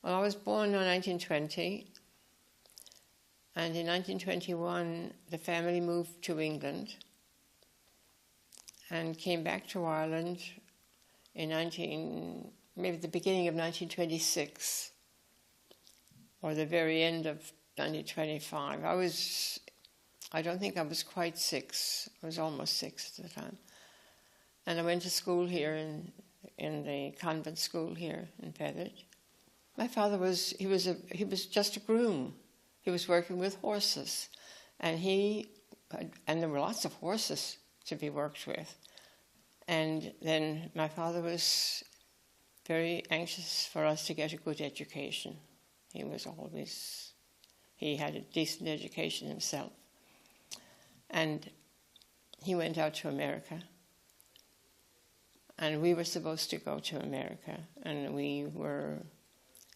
Well, I was born in 1920, and in 1921 the family moved to England and came back to Ireland in maybe the beginning of 1926, or the very end of 1925. I don't think I was quite 6. I was almost 6 at the time. And I went to school here in the convent school here in Fethard. My father was just a groom. He was working with horses, and there were lots of horses to be worked with. And then my father was very anxious for us to get a good education. He had a decent education himself. And he went out to America. And we were supposed to go to America. And we were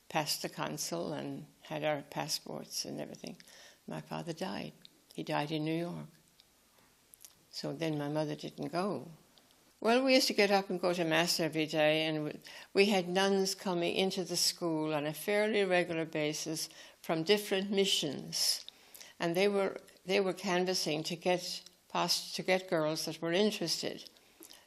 past the consul and had our passports and everything. My father died. He died in New York. So then my mother didn't go. Well, we used to get up and go to Mass every day, and we had nuns coming into the school on a fairly regular basis from different missions, and they were canvassing to get girls that were interested,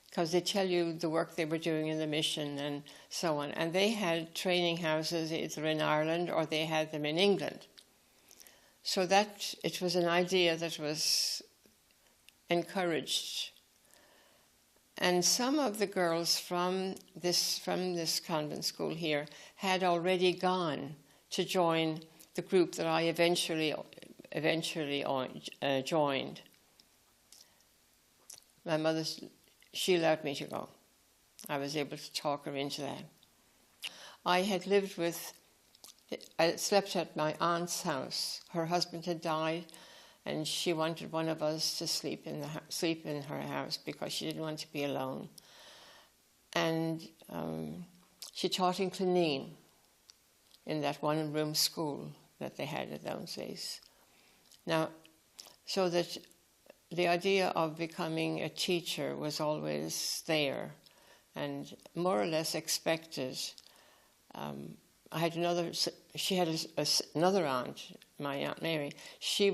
because they tell you the work they were doing in the mission and so on. And they had training houses either in Ireland or they had them in England. So that it was an idea that was encouraged. And some of the girls from this convent school here had already gone to join the group that I eventually joined. My mother, she allowed me to go. I was able to talk her into that. I slept at my aunt's house. Her husband had died, and she wanted one of us to sleep in her house because she didn't want to be alone. And she taught in Clineen, in that one-room school that they had at those days. Now, so that the idea of becoming a teacher was always there and more or less expected. I had another aunt, my Aunt Mary. She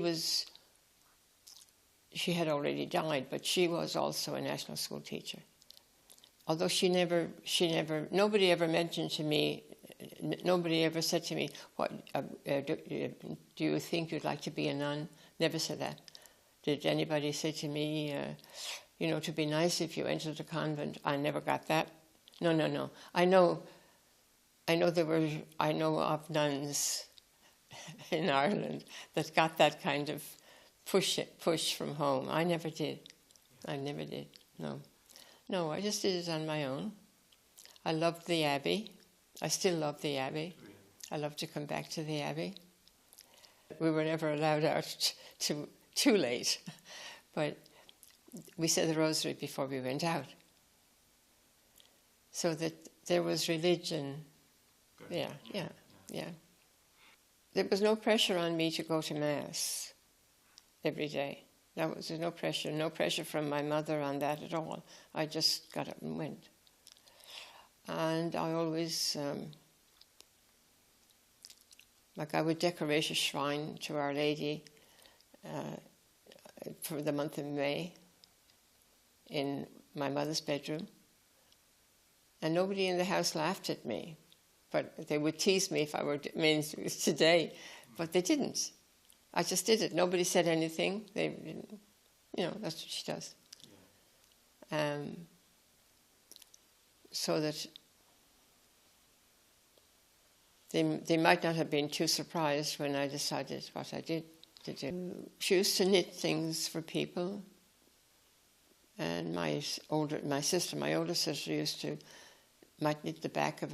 had already died, but she was also a national school teacher. Although nobody ever mentioned to me, nobody ever said to me, "What do you think you'd like to be a nun?" Never said that. Did anybody say to me, to be nice if you entered a convent? I never got that. No. I know of nuns in Ireland that got that kind of push from home. I never did. No, I just did it on my own. I loved the Abbey. I still love the Abbey. I love to come back to the Abbey. We were never allowed out too late, but we said the rosary before we went out. So that there was religion. Yeah. There was no pressure on me to go to Mass every day. There was no pressure from my mother on that at all. I just got up and went. And I always, I would decorate a shrine to Our Lady for the month of May in my mother's bedroom. And nobody in the house laughed at me, but they would tease me if I were today, but they didn't. I just did it. Nobody said anything. They didn't, that's what she does. So that they might not have been too surprised when I decided what I did to do. She used to knit things for people, and my older sister might knit the back of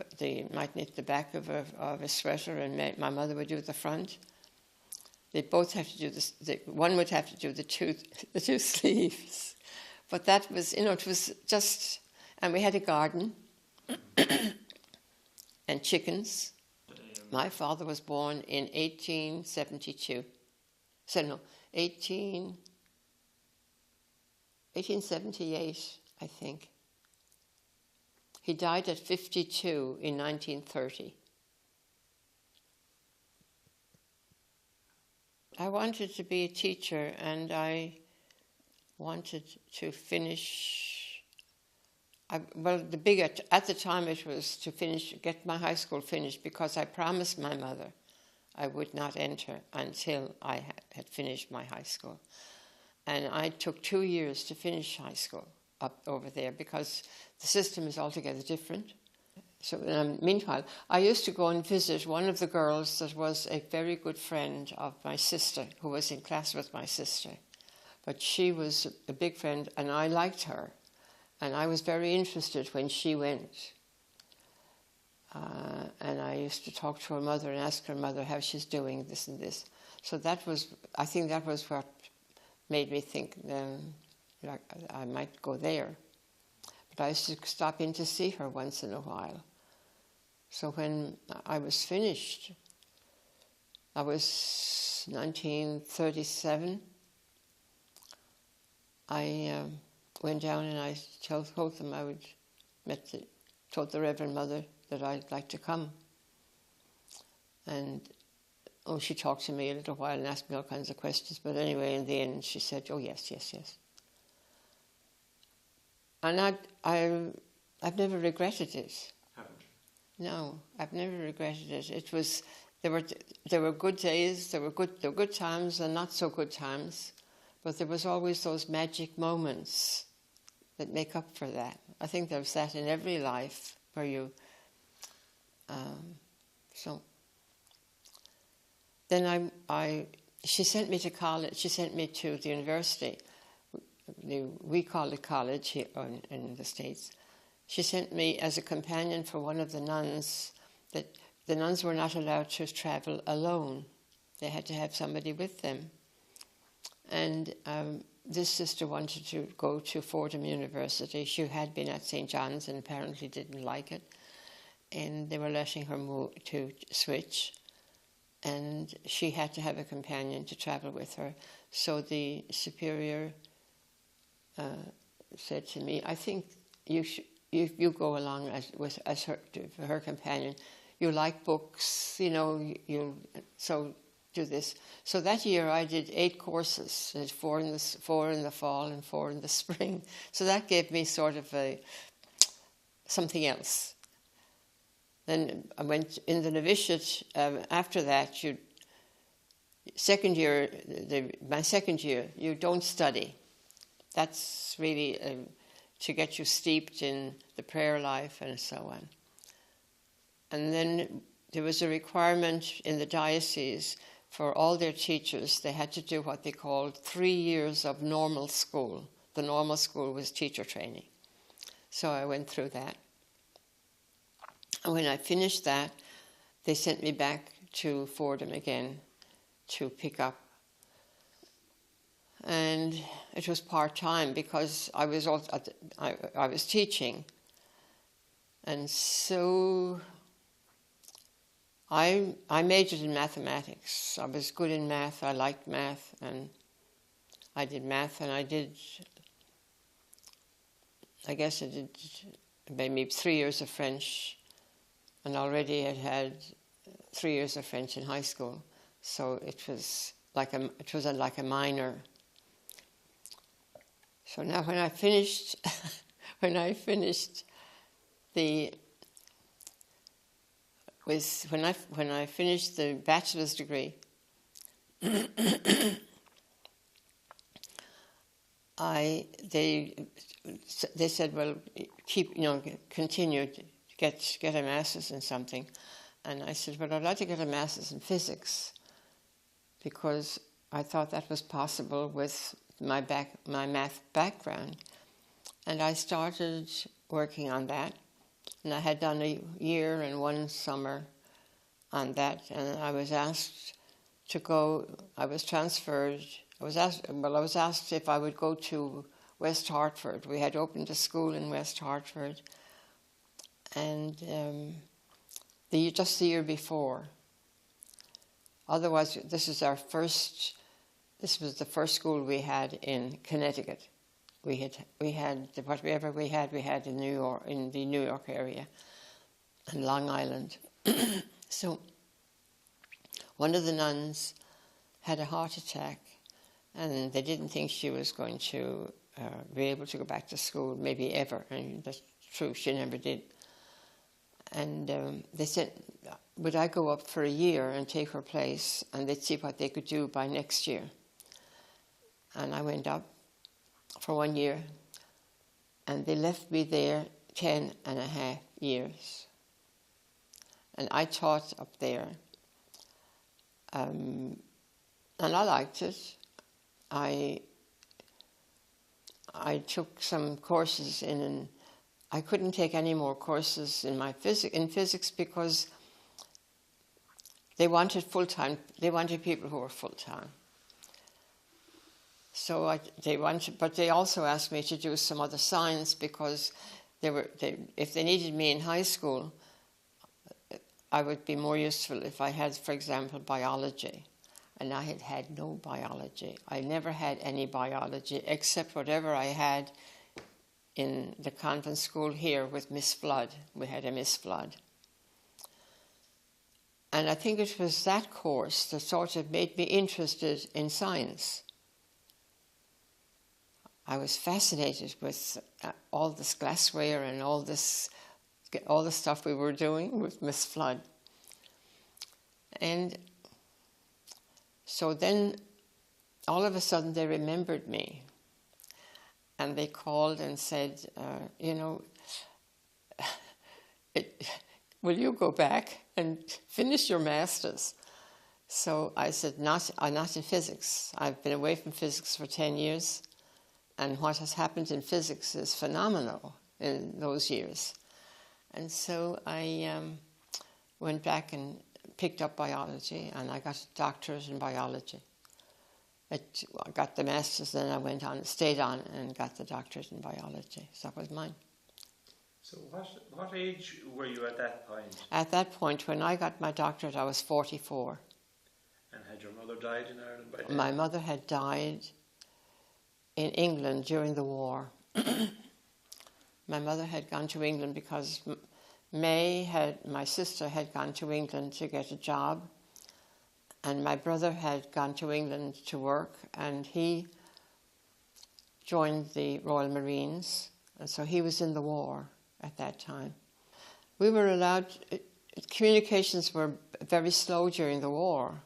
a sweater, and my mother would do the front. They both have to do this. One would have to do the two sleeves, but that was, it was just. And we had a garden and chickens. My father was born in 1872. 1878, I think. He died at 52 in 1930. I wanted to be a teacher, and I wanted to finish. At the time it was to get my high school finished, because I promised my mother I would not enter until I had finished my high school. And I took 2 years to finish high school up over there, because the system is altogether different. So meanwhile, I used to go and visit one of the girls that was a very good friend of my sister, who was in class with my sister. But she was a big friend, and I liked her. And I was very interested when she went. And I used to talk to her mother and ask her mother how she's doing, this and this. So I think that was what made me think I might go there. But I used to stop in to see her once in a while. So when I was finished, I was 1937, I went down and I told them told the Reverend Mother that I'd like to come. And she talked to me a little while and asked me all kinds of questions. But anyway, in the end, she said, "Oh, yes, yes, yes." And I've never regretted it. Haven't you? No, I've never regretted it. It was there were good days, there were good times and not so good times, but there was always those magic moments that make up for that. I think there's that in every life where you. So then she sent me to college. She sent me to the university. We call it college here in the States. She sent me as a companion for one of the nuns. That the nuns were not allowed to travel alone. They had to have somebody with them. And this sister wanted to go to Fordham University. She had been at St. John's and apparently didn't like it. And they were letting her move to switch. And she had to have a companion to travel with her. So the superior said to me, "I think you go along as her companion. You like books, so do this." So that year I did 8 courses, 4 in the fall and 4 in the spring. So that gave me sort of something else. Then I went in the novitiate. After that, my second year, you don't study. That's really to get you steeped in the prayer life and so on. And then there was a requirement in the diocese for all their teachers. They had to do what they called 3 years of normal school. The normal school was teacher training. So I went through that. And when I finished that, they sent me back to Fordham again to pick up. And it was part-time because I was teaching. And so I majored in mathematics. I was good in math. I liked math, and I did math, and I did maybe 3 years of French, and already had 3 years of French in high school. So it was like a minor. So now when I finished the bachelor's degree, they said, "Well, continue to get a master's in something," and I said, "Well, I'd like to get a master's in physics," because I thought that was possible with my math background, and I started working on that. And I had done a year and 1 summer on that, and I was asked to go. I was transferred. I was asked if I would go to West Hartford. We had opened a school in West Hartford, and just the year before. Otherwise, this was the first school we had in Connecticut. We had whatever we had in the New York area, and Long Island. So one of the nuns had a heart attack, and they didn't think she was going to be able to go back to school, maybe ever. And that's true, she never did. And they said, would I go up for a year and take her place, and they'd see what they could do by next year. And I went up for 1 year, and they left me there 10.5 years. And I taught up there, and I liked it. I took some courses I couldn't take any more courses in physics because they wanted full-time. They wanted people who were full-time. So but they also asked me to do some other science because if they needed me in high school, I would be more useful if I had, for example, biology. And I had no biology. I never had any biology except whatever I had in the convent school here with Miss Flood. We had a Miss Flood. And I think it was that course that sort of made me interested in science. I was fascinated with all this glassware and all the stuff we were doing with Miss Flood. And so then, all of a sudden, they remembered me. And they called and said, will you go back and finish your master's? So I said, not in physics. I've been away from physics for 10 years. And what has happened in physics is phenomenal in those years. And so I went back and picked up biology, and I got a doctorate in biology. I got the master's, then I stayed on and got the doctorate in biology. So that was mine. So what age were you at that point? At that point, when I got my doctorate, I was 44. And had your mother died in Ireland by then? My mother had died in England during the war. My mother had gone to England because my sister had gone to England to get a job, and my brother had gone to England to work, and he joined the Royal Marines, and so he was in the war at that time. We were allowed, communications were very slow during the war,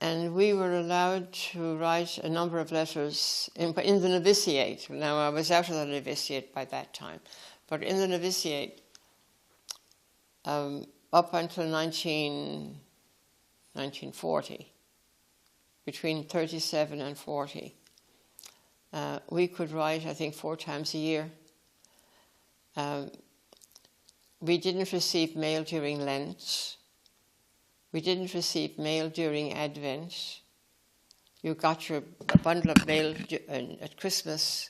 and we were allowed to write a number of letters in the novitiate. Now, I was out of the novitiate by that time, but in the novitiate, up until 1940, between 37 and 40, we could write, I think, 4 times a year. We didn't receive mail during Lent. We didn't receive mail during Advent. You got your bundle of mail at Christmas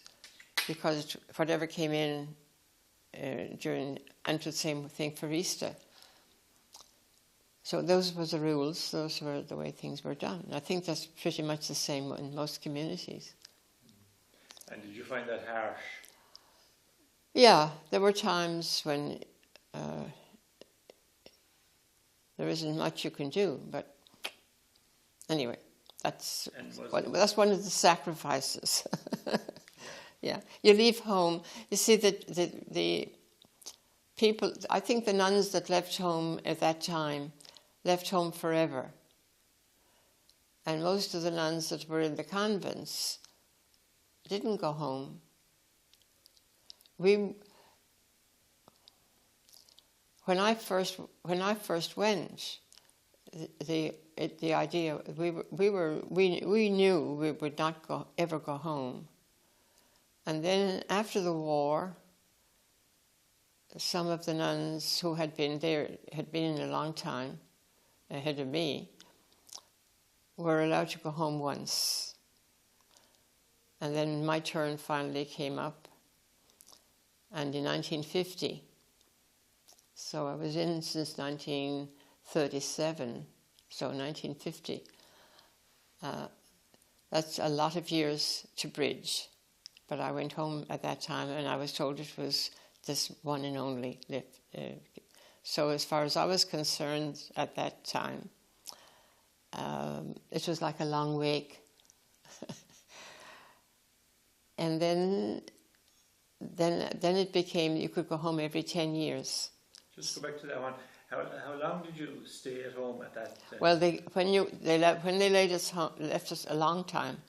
because whatever came in and the same thing for Easter. So those were the rules. Those were the way things were done. I think that's pretty much the same in most communities. And did you find that harsh? Yeah, there were times when there isn't much you can do, but anyway, that's one of the sacrifices. Yeah, you leave home. You see that the people. I think the nuns that left home at that time left home forever, and most of the nuns that were in the convents didn't go home. When I first went, the idea we knew we would not ever go home, and then after the war, some of the nuns who had been in a long time ahead of me were allowed to go home once, and then my turn finally came up, and in 1950. So I was in since 1937, so 1950. That's a lot of years to bridge, but I went home at that time and I was told it was this one and only. So as far as I was concerned at that time, It was like a long wake. And then it became you could go home every 10 years. Just go back to that one. How long did you stay at home at that? Well, when they left us a long time.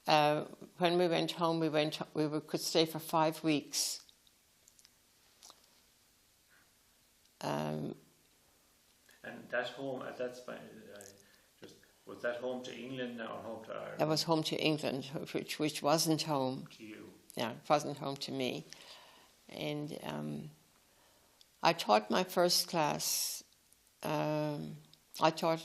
When we went home, we could stay for 5 weeks. And that home at that point, was that home to England or home to Ireland? That was home to England, which wasn't home to you. Yeah, it wasn't home to me. And I taught my first class. I taught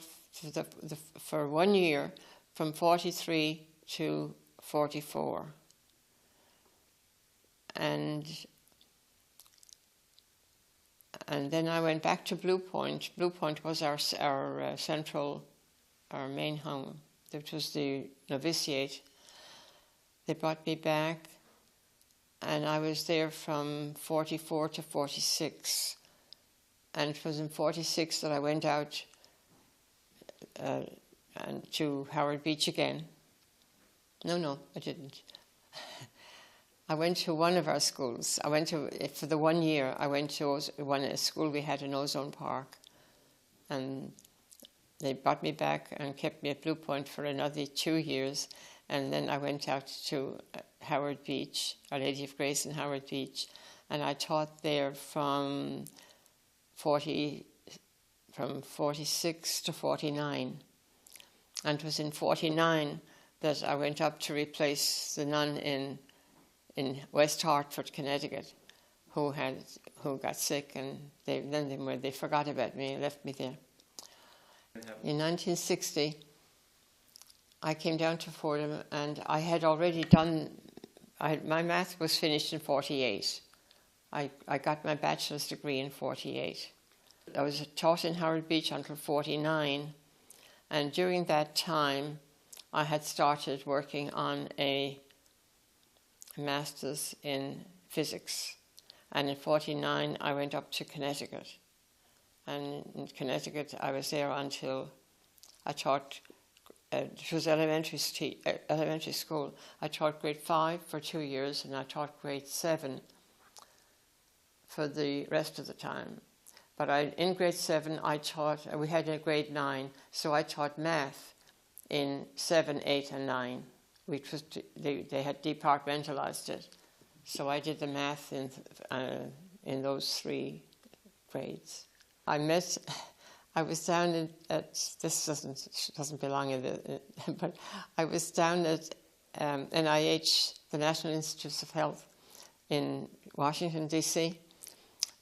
for 1 year from 43 to 44. And then I went back to Blue Point. Blue Point was our main home. That was the novitiate. They brought me back, and I was there from 44 to 46. And it was in 46 that I went out and to Howard Beach again. No, I didn't. I went to one of our schools. For the 1 year, I went to a school we had in Ozone Park. And they brought me back and kept me at Blue Point for another 2 years. And then I went out to Howard Beach, Our Lady of Grace in Howard Beach. And I taught there from 46 to 49. And it was in 49 that I went up to replace the nun in West Hartford, Connecticut, who got sick, and they forgot about me and left me there. In 1960, I came down to Fordham, and I had already my math was finished in 48. I got my bachelor's degree in 48. I was taught in Howard Beach until 49, and during that time, I had started working on a master's in physics. And in 49, I went up to Connecticut. And in Connecticut, I was there until I taught, it was elementary school. I taught grade 5 for 2 years, and I taught grade 7 for the rest of the time. But in grade 7, we had a grade 9, so I taught math in 7, 8, and 9. Which was they had departmentalized it, so I did the math in those 3 grades. I was down at this doesn't belong in but I was down at NIH, the National Institutes of Health, in Washington D.C.,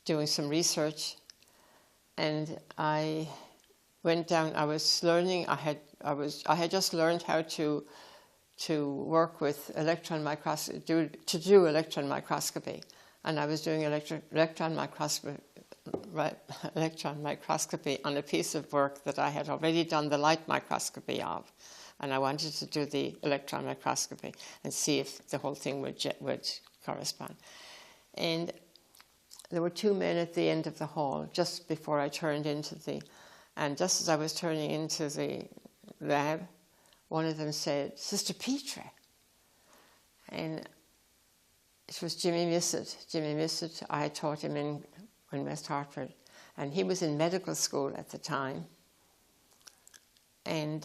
doing some research, and I went down. I was learning. I had just learned how to work with electron microscopy, to do electron microscopy. And I was doing electron microscopy on a piece of work that I had already done the light microscopy of. And I wanted to do the electron microscopy and see if the whole thing would correspond. And there were 2 men at the end of the hall, just before I turned into and just as I was turning into the lab, one of them said, "Sister Petre." And it was Jimmy Missett. Jimmy Missett, I had taught him in West Hartford. And he was in medical school at the time. And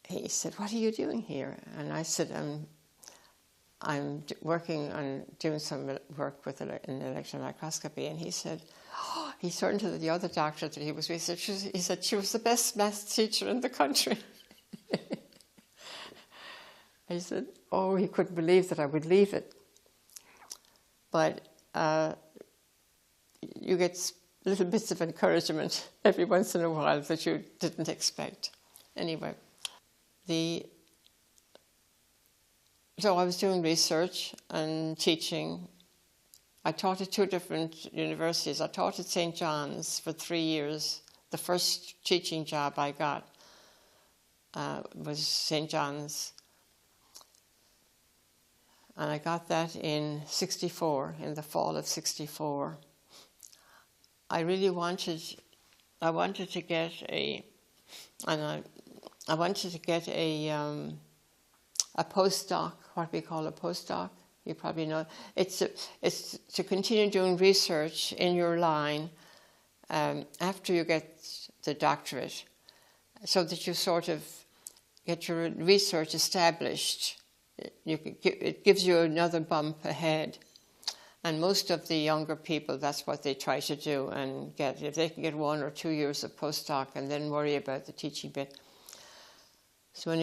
he said, "What are you doing here?" And I said, I'm working on doing some work in electron microscopy. And he said, he turned to the other doctor that he was with. He said, "She was the best math teacher in the country." He said, he couldn't believe that I would leave it. But you get little bits of encouragement every once in a while that you didn't expect. Anyway, so I was doing research and teaching. I taught at 2 different universities. I taught at St. John's for 3 years. The first teaching job I got was St. John's. And I got that in 64, in the fall of 64. I wanted to get And I wanted to get a postdoc, what we call a postdoc. You probably know. It's to continue doing research in your line after you get the doctorate, so that you sort of get your research established. It gives you another bump ahead. And most of the younger people, that's what they try to do and get. If they can get 1 or 2 years of postdoc and then worry about the teaching bit. So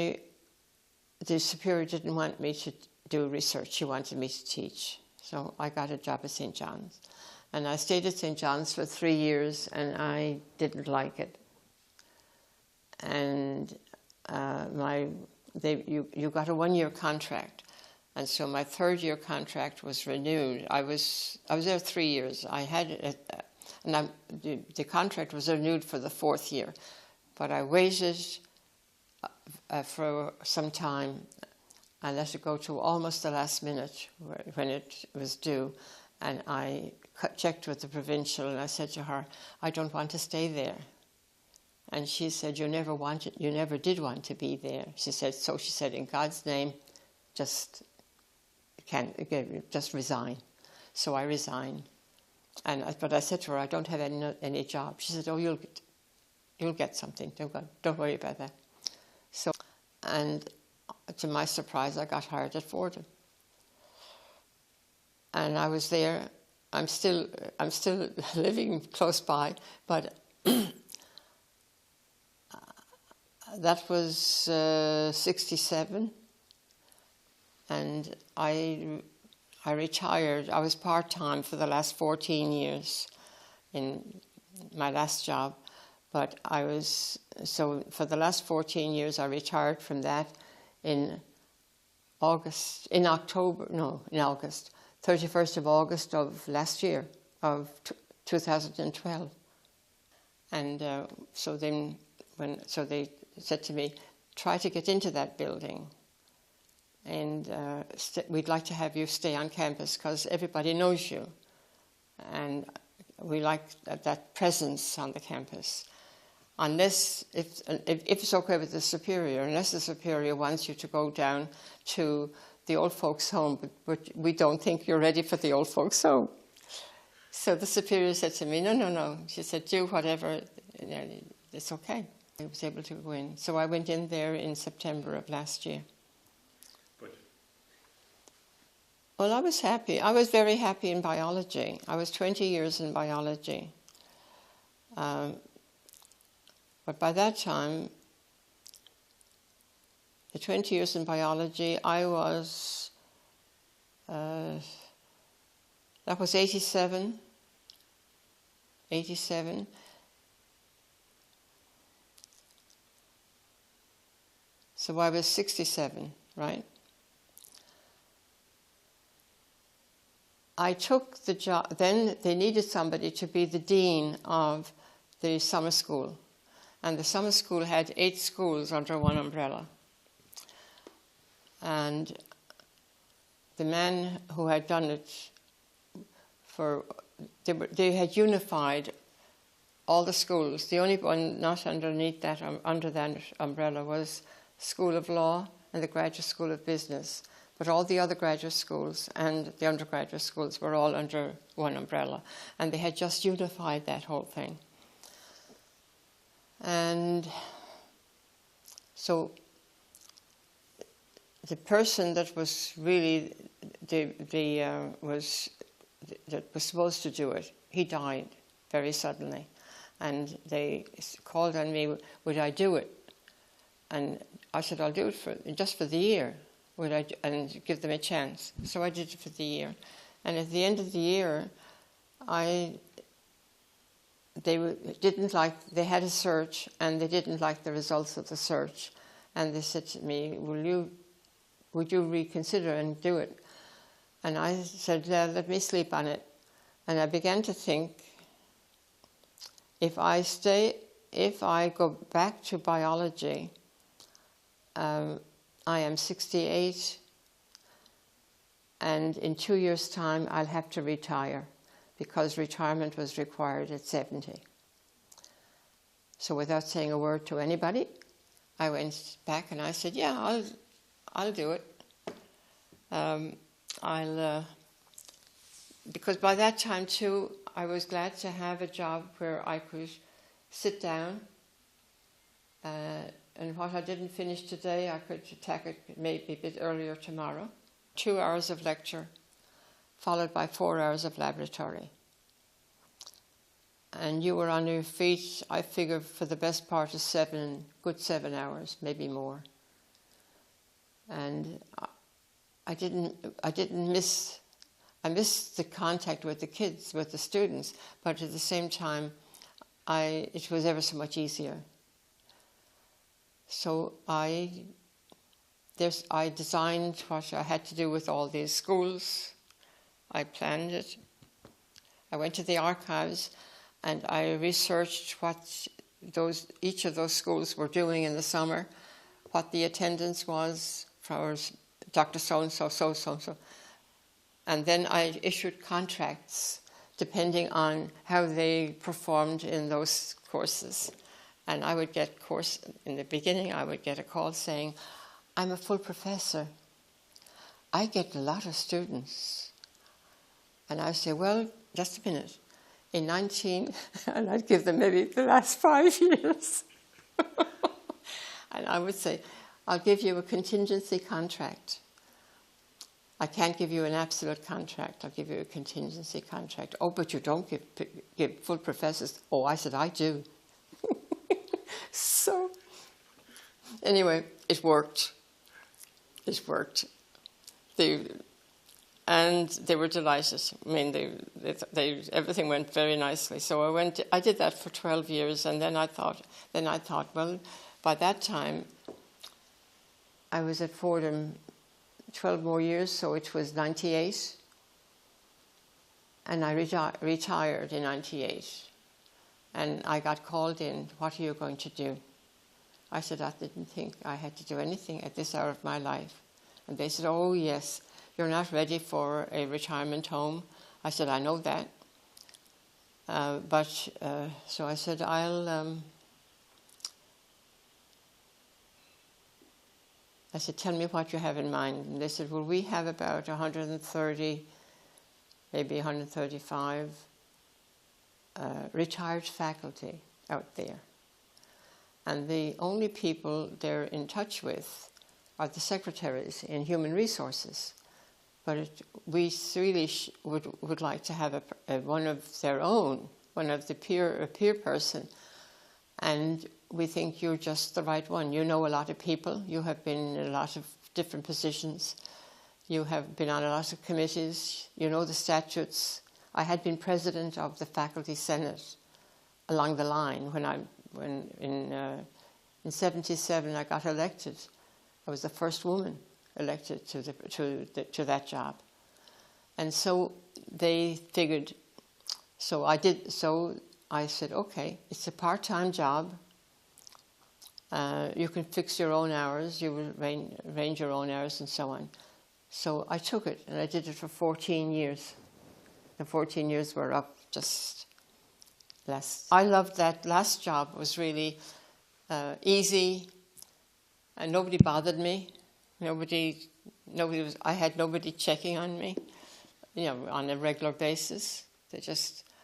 the superior didn't want me to do research, she wanted me to teach. So I got a job at St. John's. And I stayed at St. John's for 3 years and I didn't like it. And you got a 1-year contract. And so my 3rd year contract was renewed. I was there 3 years. I had it, and the contract was renewed for the 4th year, but I waited for some time. I let it go to almost the last minute when it was due, and I checked with the provincial, and I said to her, "I don't want to stay there." And she said, "You never did want to be there." She said, "In God's name, just resign." So I resigned, but I said to her, "I don't have any job." She said, "Oh, you'll get something. Don't worry about that." So, and to my surprise, I got hired at Fethard, and I was there. I'm still living close by, but that was 1967. And I retired. I was part-time for the last 14 years in my last job. But for the last 14 years, I retired from that in August, 31st of August of last year, of 2012. And so they said to me, "Try to get into that building. And we'd like to have you stay on campus because everybody knows you. And we like that presence on the campus. Unless, if it's okay with the superior, unless the superior wants you to go down to the old folks' home, but we don't think you're ready for the old folks' home." So the superior said to me, no. She said, "Do whatever, it's okay." I was able to go in. So I went in there in September of last year. Well, I was happy. I was very happy in biology. I was 20 years in biology. But by that time, the 20 years in biology, I was, that was 87. So I was 67, right? I took the job. Then they needed somebody to be the dean of the summer school. And the summer school had 8 schools under one umbrella. And the man who had done it they had unified all the schools. The only one not underneath that, under that umbrella, was School of Law and the Graduate School of Business. But all the other graduate schools and the undergraduate schools were all under one umbrella. And they had just unified that whole thing. And so the person that was really that was supposed to do it, he died very suddenly. And they called on me, would I do it? And I said, I'll do it just for the year. And give them a chance. So I did it for the year. And at the end of the year, they had a search and they didn't like the results of the search. And they said to me, would you reconsider and do it? And I said, let me sleep on it. And I began to think, if I go back to biology, I am 68, and in 2 years' time I'll have to retire because retirement was required at 70. So without saying a word to anybody, I went back and I said, yeah, I'll do it. Because by that time too, I was glad to have a job where I could sit down, and what I didn't finish today, I could attack it maybe a bit earlier tomorrow. 2 hours of lecture, followed by 4 hours of laboratory. And you were on your feet, I figure, for the best part of 7 hours, maybe more. And I missed the contact with the kids, with the students, but at the same time, it was ever so much easier. So I designed what I had to do with all these schools. I planned it. I went to the archives and I researched what each of those schools were doing in the summer, what the attendance was for Dr. So-and-so, so-and-so. And then I issued contracts depending on how they performed in those courses. And I would get in the beginning, I would get a call saying, I'm a full professor. I get a lot of students. And I would say, well, just a minute. In 19, and I'd give them maybe the last 5 years. And I would say, I'll give you a contingency contract. I can't give you an absolute contract. I'll give you a contingency contract. Oh, but you don't give full professors. Oh, I said, I do. So, anyway, it worked. It worked. And they were delighted. I mean, everything went very nicely. So I did that for 12 years, and then I thought, well, by that time, I was at Fordham 12 more years, so it was 98. And I retired in 98. And I got called in, what are you going to do? I said, I didn't think I had to do anything at this hour of my life. And they said, oh, yes, you're not ready for a retirement home. I said, I know that. So I said, I said, tell me what you have in mind. And they said, well, we have about 130, maybe 135 retired faculty out there. And the only people they're in touch with are the secretaries in human resources. But we really would like to have one of their own, a peer person. And we think you're just the right one. You know a lot of people. You have been in a lot of different positions. You have been on a lot of committees. You know the statutes. I had been president of the faculty senate along the line when in 77 I got elected. I was the first woman elected to that job, and so they figured. So I did. So I said, okay, it's a part-time job. You can fix your own hours. You will arrange your own hours and so on. So I took it, and I did it for 14 years. The 14 years were up just last. I loved that last job. It was really easy, and nobody bothered me. I had nobody checking on me, on a regular basis.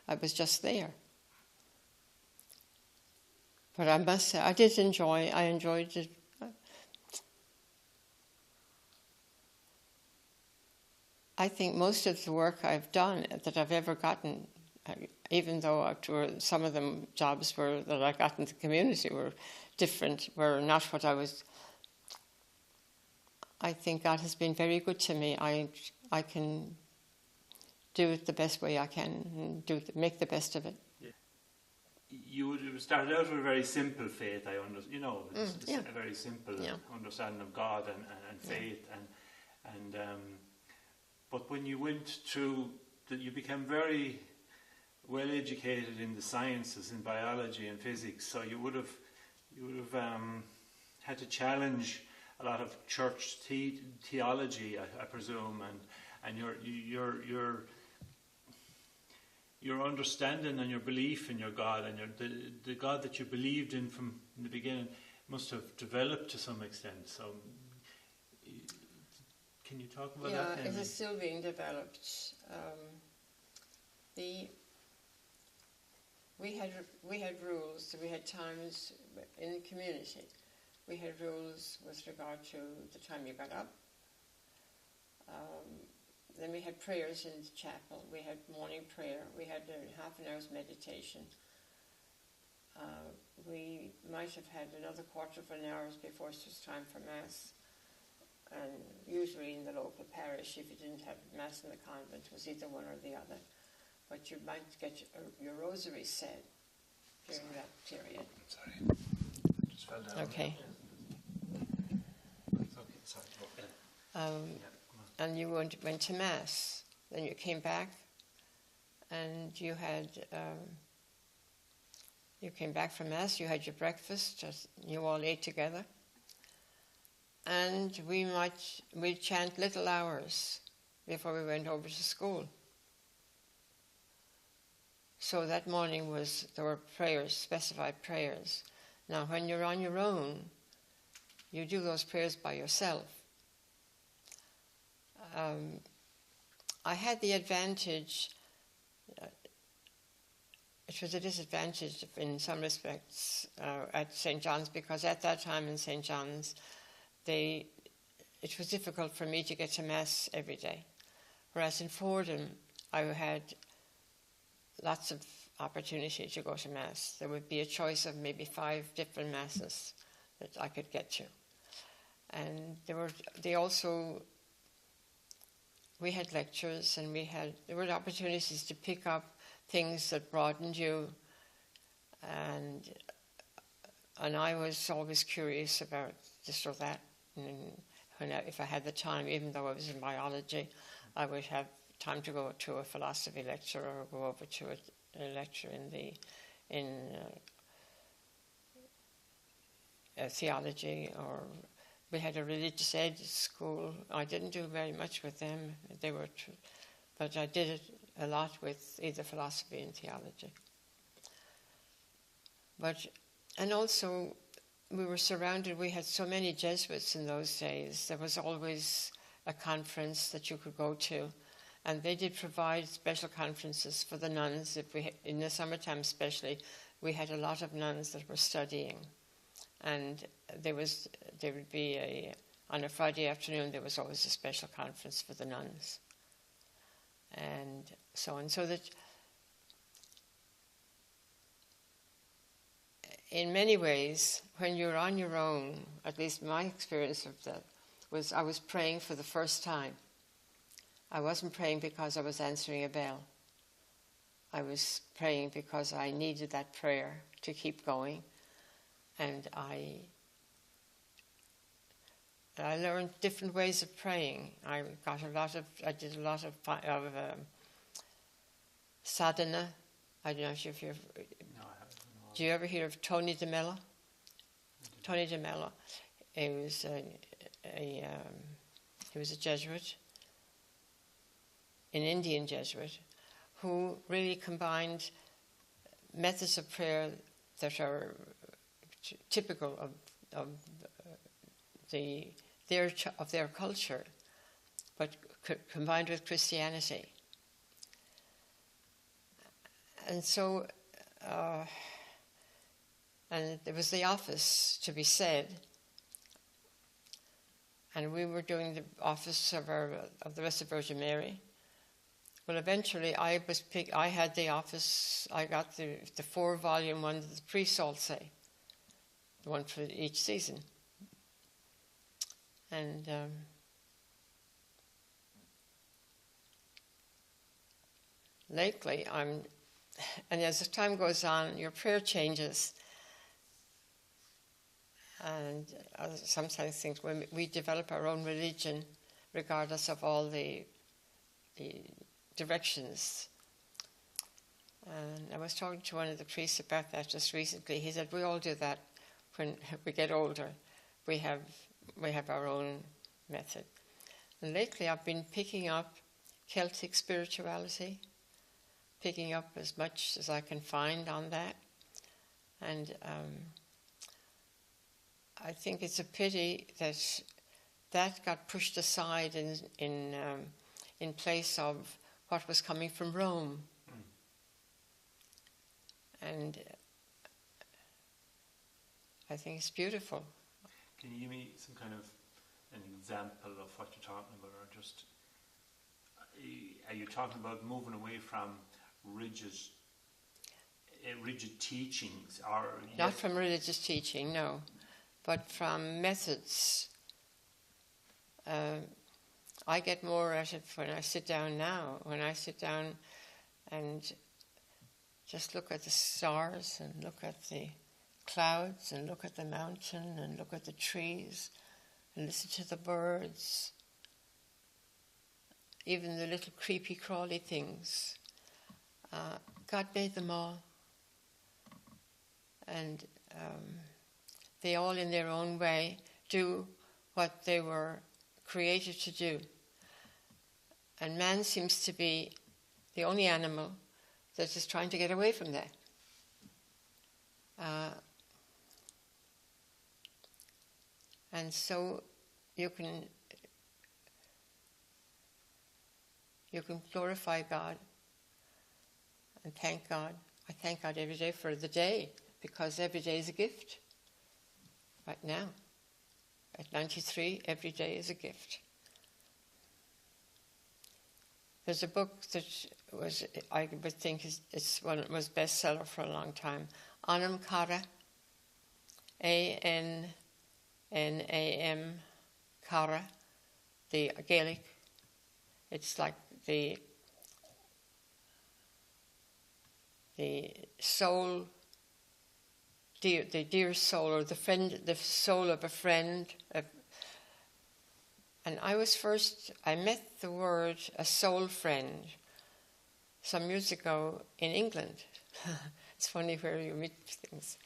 I was just there. But I must say, I enjoyed it. I think most of the work I've done, that I've ever gotten, even though some of them jobs that I got in the community were different, were not what I was. I think God has been very good to me. I can do it the best way I can, and make the best of it. Yeah. You started out with a very simple faith, a very simple understanding of God and faith, but when you went through, you became very well educated in the sciences, in biology and physics. So you would have had to challenge a lot of church theology, I presume, and your understanding and your belief in your God and the God that you believed in from the beginning must have developed to some extent. So, can you talk about that? Yeah, it is still being developed. We had rules. We had times in the community. We had rules with regard to the time you got up. Then we had prayers in the chapel. We had morning prayer. We had half an hour's meditation. We might have had another quarter of an hour before it was time for Mass. And usually in the local parish, if you didn't have Mass in the convent, it was either one or the other. But you might get your rosary said during that period. Sorry. I just fell down. Okay. It's okay. Sorry. And you went to Mass. Then you came back, and you came back from Mass. You had your breakfast. You all ate together, and we'd chant little hours before we went over to school. So that morning there were prayers, specified prayers. Now, when you're on your own, you do those prayers by yourself. I had the advantage, it was a disadvantage in some respects at St. John's, because at that time in St. John's, it was difficult for me to get to Mass every day. Whereas in Fordham, I had lots of opportunity to go to Mass. There would be a choice of maybe 5 different Masses that I could get to. And we had lectures, and there were opportunities to pick up things that broadened you, and I was always curious about this or that. And if I had the time, even though I was in biology, I would have time to go to a philosophy lecture or go over to a lecture in theology, or we had a religious ed school. I didn't do very much with them. But I did it a lot with either philosophy and theology. And also, we were surrounded. We had so many Jesuits in those days. There was always a conference that you could go to, and they did provide special conferences for the nuns. In the summertime, especially, we had a lot of nuns that were studying. And there would be on a Friday afternoon, there was always a special conference for the nuns. And so on. So that in many ways, when you're on your own, at least my experience of that, was I was praying for the first time. I wasn't praying because I was answering a bell. I was praying because I needed that prayer to keep going. And I learned different ways of praying. I did a lot of sadhana. I don't know if you've ever... No, I haven't. Do you ever hear of Tony de Mello? Tony de Mello. He was a Jesuit, an Indian Jesuit, who really combined methods of prayer that are typical of their culture, but combined with Christianity. And so, and there was the office to be said, and we were doing the office of the Blessed Virgin Mary. Well, eventually I had the office. I got the 4-volume one that the priests all say. One for each season. And lately and as the time goes on, your prayer changes. And I sometimes think when we develop our own religion, regardless of all the directions. And I was talking to one of the priests about that just recently. He said, we all do that. When we get older, we have our own method. And lately I've been picking up Celtic spirituality, picking up as much as I can find on that. And I think it's a pity that got pushed aside in place of what was coming from Rome. And I think it's beautiful. Can you give me some kind of an example of what you're talking about, or just are you talking about moving away from rigid teachings, or not from religious teaching, no, but from methods? I get more at it when I sit down now. When I sit down and just look at the stars and look at the clouds and look at the mountain and look at the trees and listen to the birds, even the little creepy crawly things. God made them all, and they all in their own way do what they were created to do. And man seems to be the only animal that is trying to get away from that. And so you can glorify God and thank God. I thank God every day for the day, because every day is a gift. Right now, at 93, every day is a gift. There's a book that I would think was bestseller for a long time. Anam Cara, A-N-N-A-M, Cara, the Gaelic. It's like the soul, the dear soul, or the soul of a friend. And I met the word a soul friend some years ago in England. It's funny where you meet things.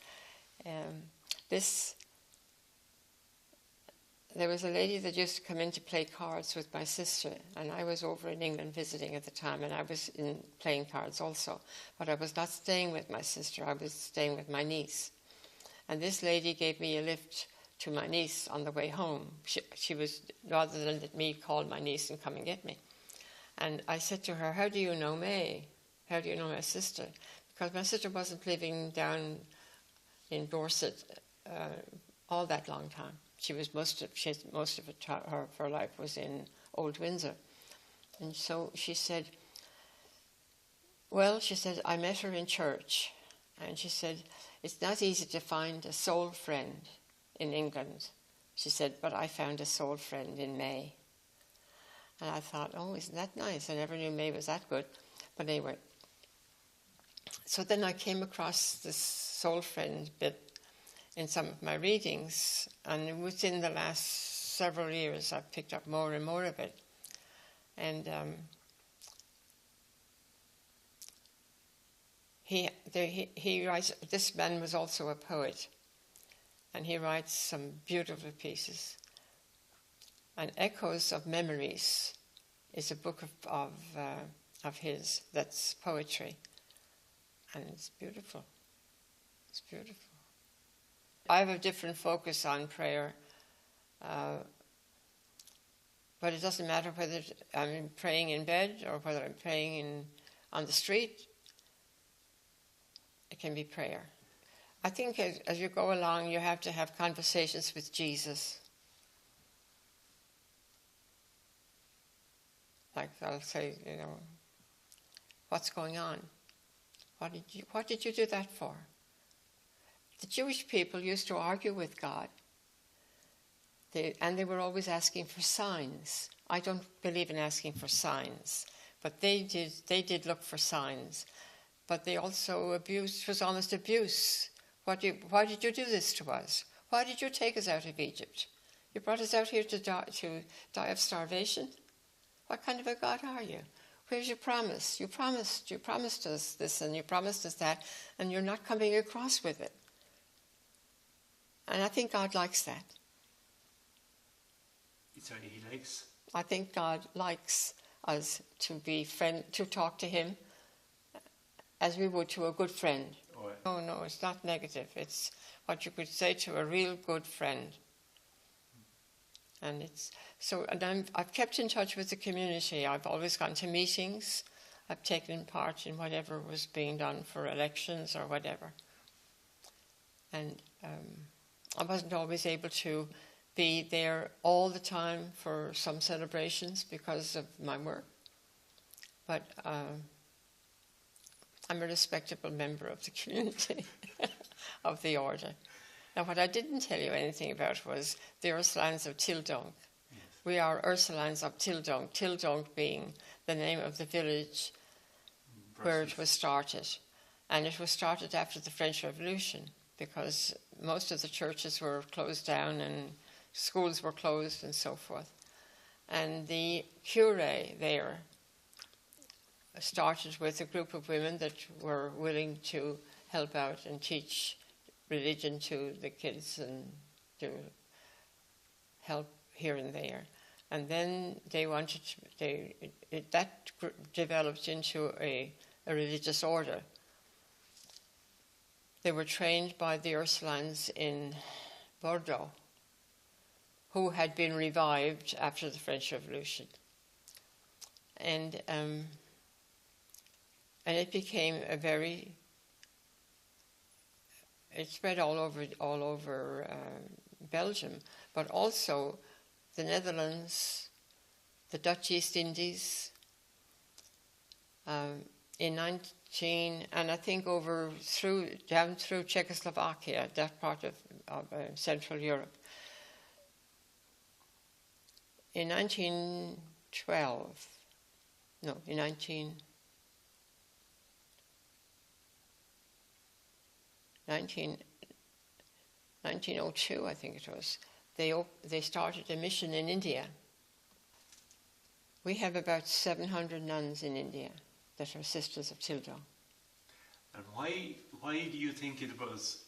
There was a lady that used to come in to play cards with my sister, and I was over in England visiting at the time, and I was playing cards also. But I was not staying with my sister, I was staying with my niece. And this lady gave me a lift to my niece on the way home. She was, rather than let me call my niece and come and get me. And I said to her, "How do you know May? How do you know my sister?" Because my sister wasn't living down in Dorset all that long time. Most of her life was in Old Windsor. And so she said, I met her in church. And she said, "It's not easy to find a soul friend in England." She said, "But I found a soul friend in May." And I thought, oh, isn't that nice? I never knew May was that good. But anyway, so then I came across this soul friend bit in some of my readings, and within the last several years I've picked up more and more of it. And he writes, this man was also a poet, and he writes some beautiful pieces. And Echoes of Memories is a book of his that's poetry, and it's beautiful. It's beautiful. I have a different focus on prayer, but it doesn't matter whether I'm praying in bed or whether I'm praying on the street. It can be prayer. I think as you go along, you have to have conversations with Jesus. Like I'll say, what's going on? What did you do that for? The Jewish people used to argue with God, and they were always asking for signs. I don't believe in asking for signs, but they did look for signs. But they also abused, it was almost abuse. Why did you do this to us? Why did you take us out of Egypt? You brought us out here to die of starvation? What kind of a God are you? Where's your promise? You promised us this and you promised us that, and you're not coming across with it. And I think God likes that. Sorry, he likes? I think God likes us to talk to him as we would to a good friend. Oh, yeah. No, it's not negative. It's what you could say to a real good friend. And I've kept in touch with the community. I've always gone to meetings. I've taken part in whatever was being done for elections or whatever. And I wasn't always able to be there all the time for some celebrations because of my work. But I'm a respectable member of the community, of the order. Now, what I didn't tell you anything about was the Ursulines of Tildunk. Yes. We are Ursulines of Tildunk, Tildunk being the name of the village where it was started. And it was started after the French Revolution because most of the churches were closed down and schools were closed and so forth. And the cure there started with a group of women that were willing to help out and teach religion to the kids and to help here and there. And then that developed into a religious order. They were trained by the Ursulines in Bordeaux, who had been revived after the French Revolution. And it became it spread all over Belgium, but also the Netherlands, the Dutch East Indies, and I think down through Czechoslovakia, that part of Central Europe. In 1902, I think it was, they started a mission in India. We have about 700 nuns in India that are sisters of Tildunk. And why do you think it was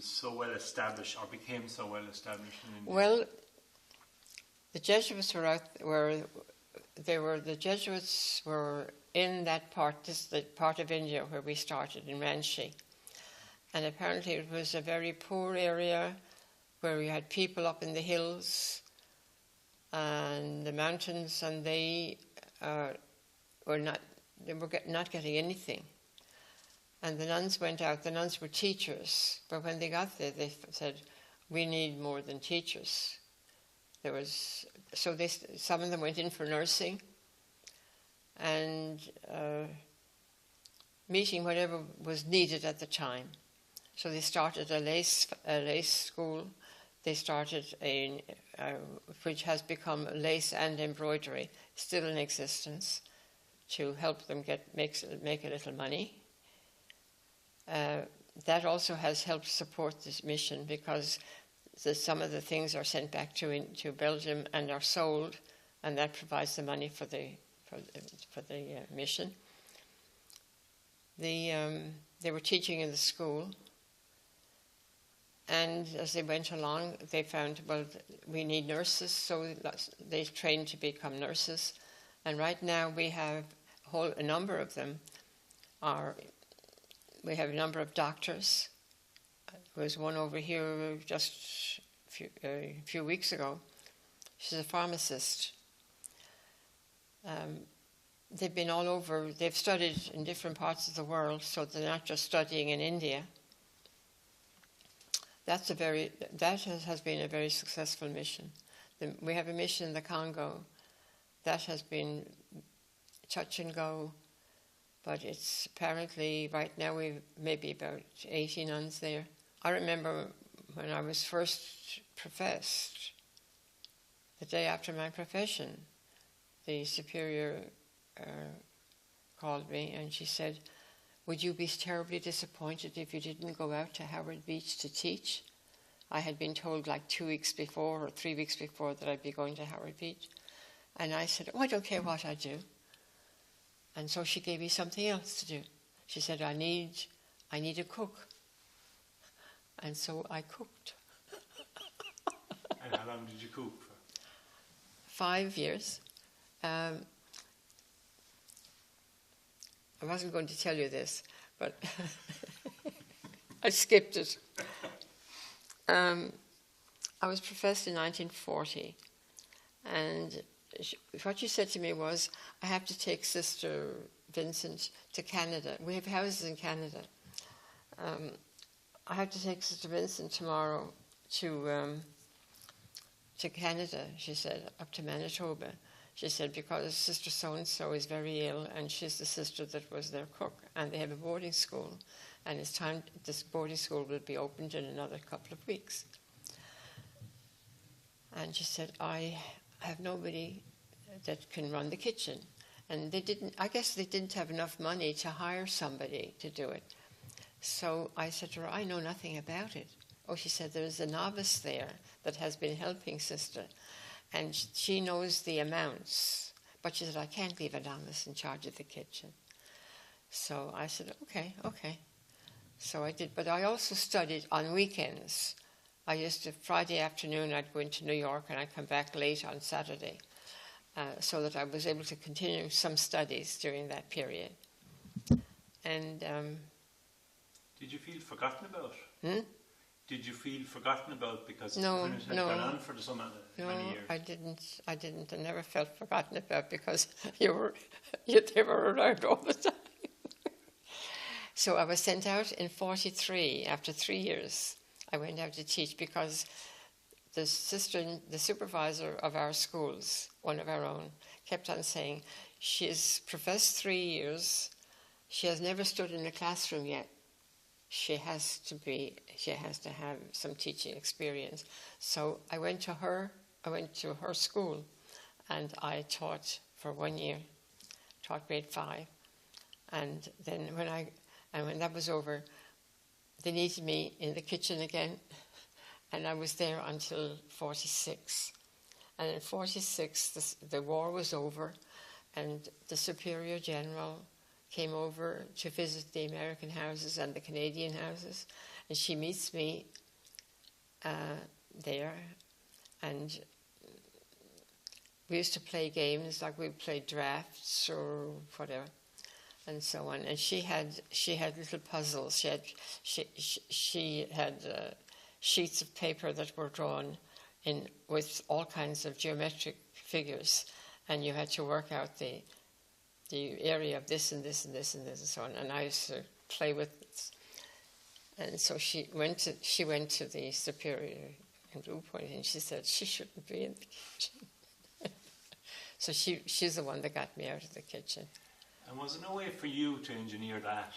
so well established or became so well established in India? Well, the Jesuits the Jesuits were in that part, the part of India where we started, in Ranchi. And apparently it was a very poor area where we had people up in the hills and the mountains, and they were not getting anything. And the nuns went out. The nuns were teachers, but when they got there, they said, "We need more than teachers." Some of them went in for nursing and meeting whatever was needed at the time. So they started a lace school. They started which has become lace and embroidery, still in existence, to help them make a little money. That also has helped support this mission because some of the things are sent back to Belgium and are sold, and that provides the money for the mission. They were teaching in the school, and as they went along, they found, well, we need nurses, so they trained to become nurses. And right now we have a number of them. We have a number of doctors. There was one over here just a few weeks ago. She's a pharmacist. They've been all over. They've studied in different parts of the world, so they're not just studying in India. That has been a very successful mission. We have a mission in the Congo. That has been touch and go, but it's apparently right now we've maybe about 80 nuns there. I remember when I was first professed, the day after my profession, the superior called me and she said, "Would you be terribly disappointed if you didn't go out to Howard Beach to teach?" I had been told like 2 weeks before or 3 weeks before that I'd be going to Howard Beach. And I said, "Oh, I don't care what I do." And so she gave me something else to do. She said, I need a cook. And so I cooked. And how long did you cook for? 5 years. I I wasn't going to tell you this, but I skipped it. I was professed in 1940, and what she said to me was, I have to take Sister Vincent to Canada. We have houses in Canada. I have to take Sister Vincent tomorrow to Canada, she said, up to Manitoba. She said, because Sister so-and-so is very ill, and she's the sister that was their cook, and they have a boarding school, and it's time, this boarding school will be opened in another couple of weeks. And she said, I have nobody that can run the kitchen. And I guess they didn't have enough money to hire somebody to do it. So I said to her, I know nothing about it. Oh, she said, there's a novice there that has been helping Sister, and she knows the amounts. But she said, I can't leave a novice in charge of the kitchen. So I said, okay. So I did, but I also studied on weekends. I used to, Friday afternoon, I'd go into New York, and I'd come back late on Saturday, so that I was able to continue some studies during that period. And did you feel forgotten about? Did you feel forgotten about because no, it had gone on for many years? I didn't. I never felt forgotten about because they were around all the time. So I was sent out in 1943. After 3 years, I went out to teach because the supervisor of our schools, one of our own, kept on saying, she's professed 3 years. She has never stood in a classroom yet. She has to have some teaching experience. So I went to her school, and I taught for 1 year, taught grade 5. And then when that was over, they needed me in the kitchen again, and I was there until 1946. And in 1946, the war was over, and the Superior General came over to visit the American houses and the Canadian houses, and she meets me there, and we used to play games, like we played drafts or whatever, and so on. And she had little puzzles. She had sheets of paper that were drawn in with all kinds of geometric figures, and you had to work out the area of this and this and this and this and so on. And I used to play with it. And so she went to the superior in Blue Point, and she said she shouldn't be in the kitchen. So she's the one that got me out of the kitchen. And was there no way for you to engineer that?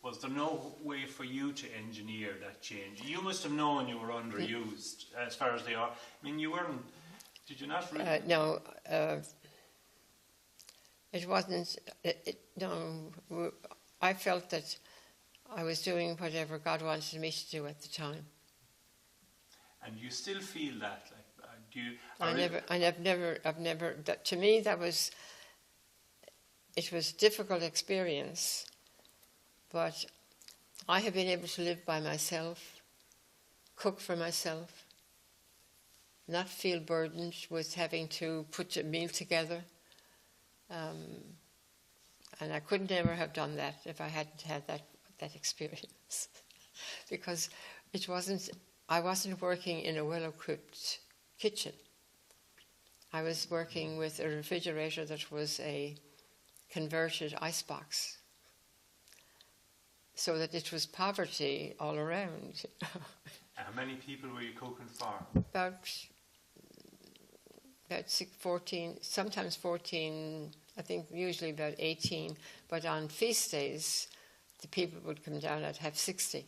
Was there no way for you to engineer that change? You must have known you were underused as far as they are. I mean, you weren't. Did you not really? No. It wasn't. No. I felt that I was doing whatever God wanted me to do at the time. And you still feel that, like, do you? I've never. To me, that was. It was a difficult experience, but I have been able to live by myself, cook for myself, not feel burdened with having to put a meal together. And I could never have done that if I hadn't had that experience, because I wasn't working in a well-equipped kitchen. I was working with a refrigerator that was a converted icebox, so that it was poverty all around. How many people were you cooking for? About 14, sometimes 14, I think usually about 18, but on feast days, the people would come down, I'd have 60.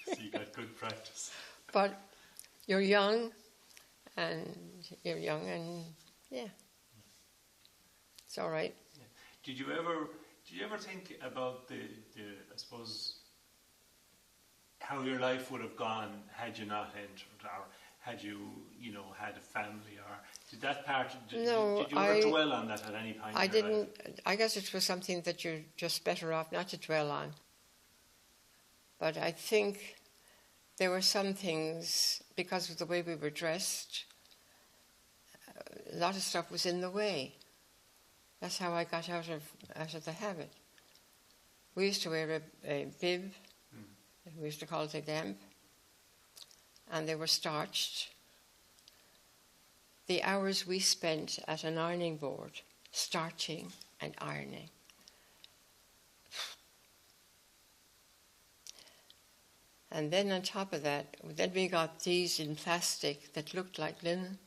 So you got good practice. But you're young, and yeah. It's all right. Yeah. Did you ever think about the I suppose how your life would have gone had you not entered, or had you had a family, or did that part? Did you ever dwell on that at any point? I didn't. I guess it was something that you're just better off not to dwell on. But I think there were some things, because of the way we were dressed, a lot of stuff was in the way. That's how I got out of the habit. We used to wear a bib. We used to call it a gamp. And they were starched. The hours we spent at an ironing board, starching and ironing. And then on top of that, then we got these in plastic that looked like linen.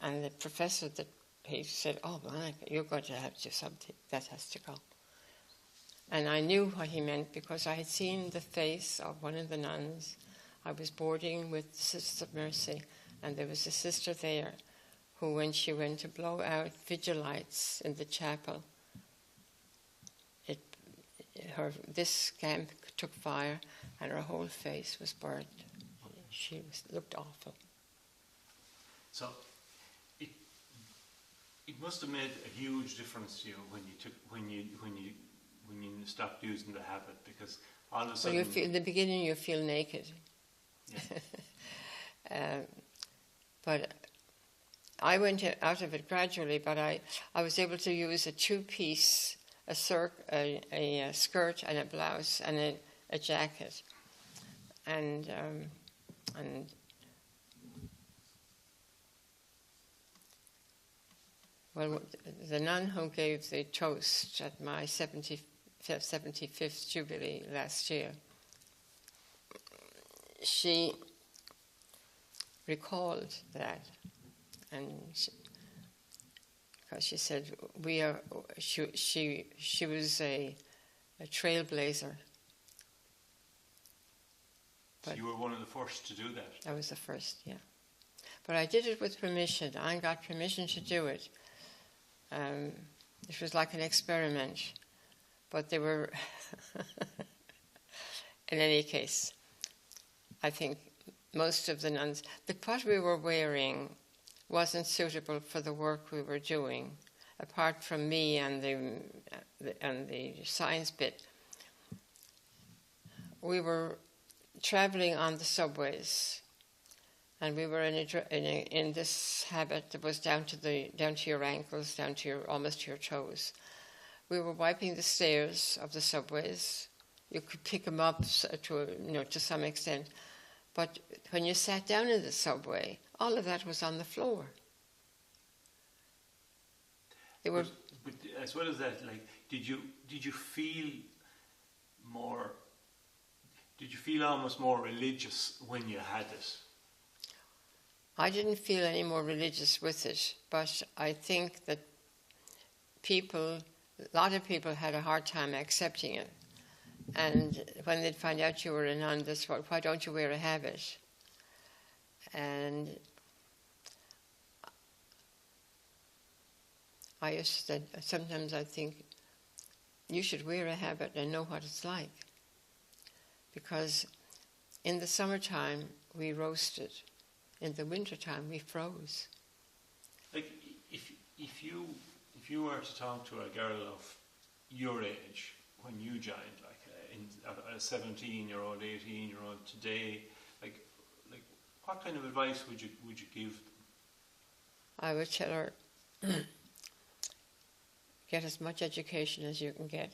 And the professor, he said, "Oh, Monica, you're going to have to do something. That has to go." And I knew what he meant because I had seen the face of one of the nuns. I was boarding with the Sisters of Mercy, and there was a sister there who, when she went to blow out vigil lights in the chapel, this camp took fire and her whole face was burnt. She looked awful. So it must have made a huge difference to you when you stopped using the habit, because all of a sudden... Well, in the beginning you feel naked. Yeah. But I went out of it gradually, but I was able to use a two-piece, a skirt and a blouse and a jacket. And well, the nun who gave the toast at my 75th Jubilee last year, she recalled that, and because she said she was a trailblazer. So you were one of the first to do that? I was the first, yeah. But I did it with permission. I got permission to do it. It was like an experiment. But they were... In any case, I think most of the nuns... What we were wearing wasn't suitable for the work we were doing, apart from me and the science bit. We were traveling on the subways, and we were in this habit that was down to your ankles, almost to your toes. We were wiping the stairs of the subways. You could pick them up to some extent, but when you sat down in the subway, all of that was on the floor. But as well as that, like, did you feel more? Did you feel almost more religious when you had it? I didn't feel any more religious with it, but I think that a lot of people had a hard time accepting it. And when they'd find out you were a nun, that's why don't you wear a habit? And I used to say, sometimes I think, you should wear a habit and know what it's like. Because in the summertime, we roasted. In the wintertime, we froze. Like, if you were to talk to a girl of your age when you joined, like a 17-year-old, 18-year-old today, like what kind of advice would you give them? I would tell her, get as much education as you can get.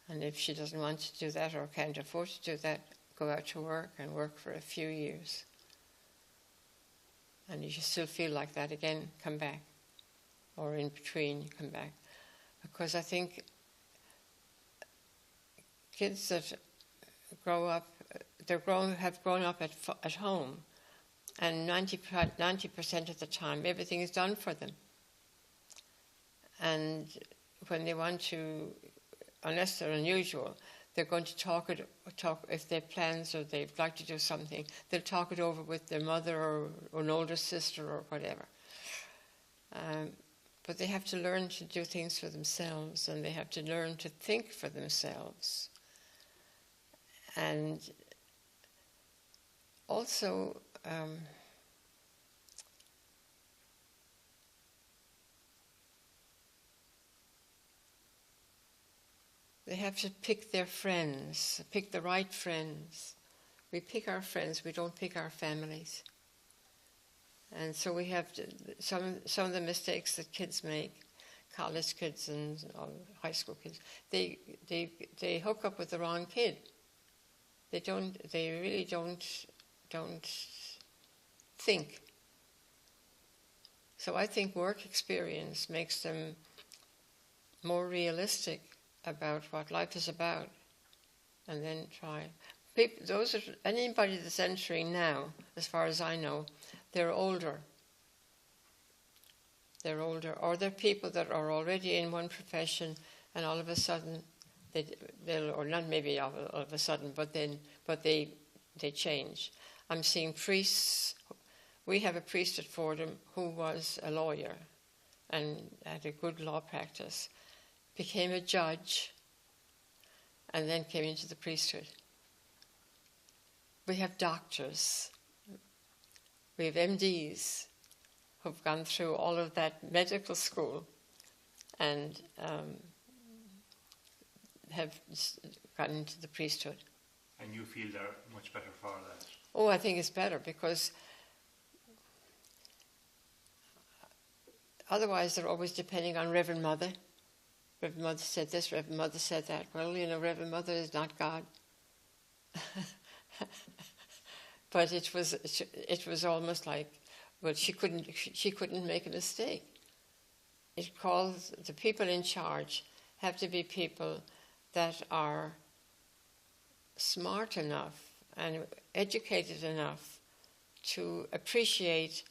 And if she doesn't want to do that or can't afford to do that, go out to work and work for a few years. And if you still feel like that again, come back. Or in between, come back. Because I think kids that grow up, have grown up at home, and 90% of the time everything is done for them. And when they want to, unless they're unusual, they're going to talk if they have plans or they'd like to do something, they'll talk it over with their mother or an older sister or whatever. But they have to learn to do things for themselves, and they have to learn to think for themselves. And also, they have to pick their friends, pick the right friends. We pick our friends, we don't pick our families. And so we have some of the mistakes that kids make, college kids and high school kids. They hook up with the wrong kid. They really don't think. So I think work experience makes them more realistic about what life is about, and then try. Anybody that's entering now, as far as I know, they're older. They're older, or they're people that are already in one profession, and all of a sudden, they'll, or not maybe all of a sudden, but they change. I'm seeing priests. We have a priest at Fordham who was a lawyer and had a good law practice, became a judge, and then came into the priesthood. We have doctors. We have MDs who've gone through all of that medical school and have gotten into the priesthood. And you feel they're much better for that? Oh, I think it's better, because otherwise they're always depending on Reverend Mother. Reverend Mother said this, Reverend Mother said that. Well, Reverend Mother is not God. But it was almost like, well, she couldn't make a mistake. It calls the people in charge have to be people that are smart enough and educated enough to appreciate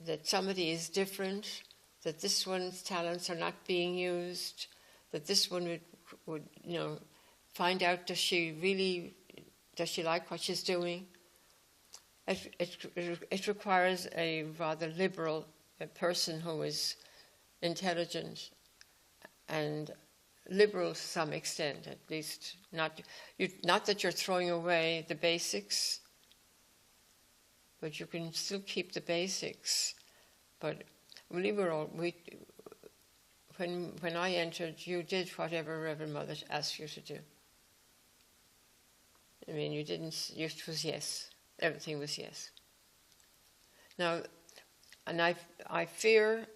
that somebody is different, that this one's talents are not being used, that this one would find out, does she like what she's doing? It requires a rather liberal person who is intelligent and liberal to some extent, at least. Not that you're throwing away the basics, but you can still keep the basics. But when I entered, you did whatever Reverend Mother asked you to do. I mean, it was yes. Everything was yes. Now, and I fear,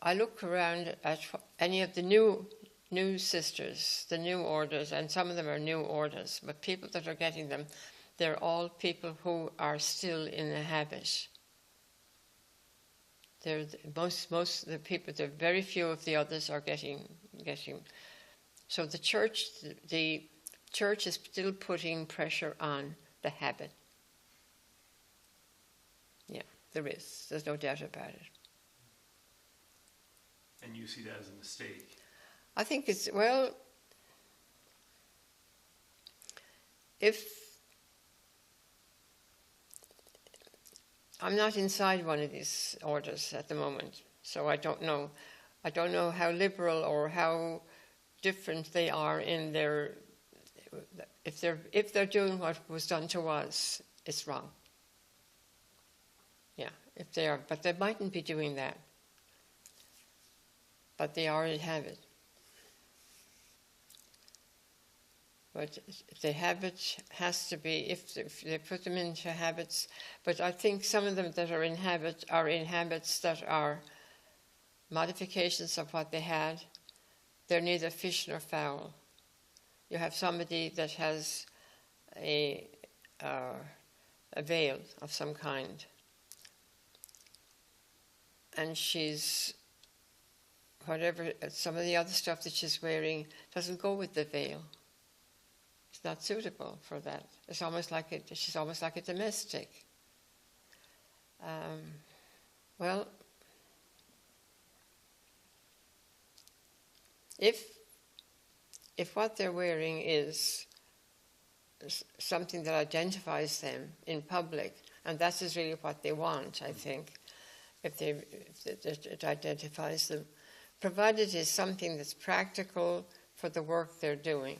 I look around at any of the new sisters, the new orders, and some of them are new orders, but people that are getting them, they're all people who are still in the habit. Most of the people, there are very few of the others are getting. So the church is still putting pressure on the habit. Yeah, there is. There's no doubt about it. And you see that as a mistake? I think it's, well, if I'm not inside one of these orders at the moment, so I don't know. I don't know how liberal or how different they are in their. If they're doing what was done to us, it's wrong. Yeah, if they are, but they mightn't be doing that. But they are in habit. But the habit has to be, if they put them into habits, but I think some of them that are in habits that are modifications of what they had. They're neither fish nor fowl. You have somebody that has a veil of some kind, and she's, whatever, some of the other stuff that she's wearing doesn't go with the veil. It's not suitable for that. It's almost like she's almost like a domestic. Well, if what they're wearing is something that identifies them in public, and that is really what they want, I think, if it identifies them, provided it's something that's practical for the work they're doing,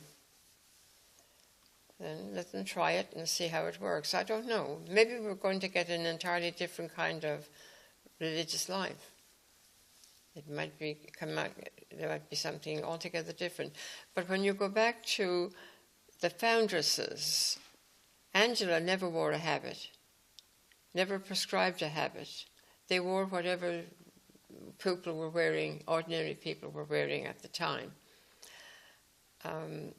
then let them try it and see how it works. I don't know. Maybe we're going to get an entirely different kind of religious life. It might be there might be something altogether different. But when you go back to the foundresses, Angela never wore a habit. never prescribed a habit. They wore whatever people were wearing, ordinary people were wearing at the time. And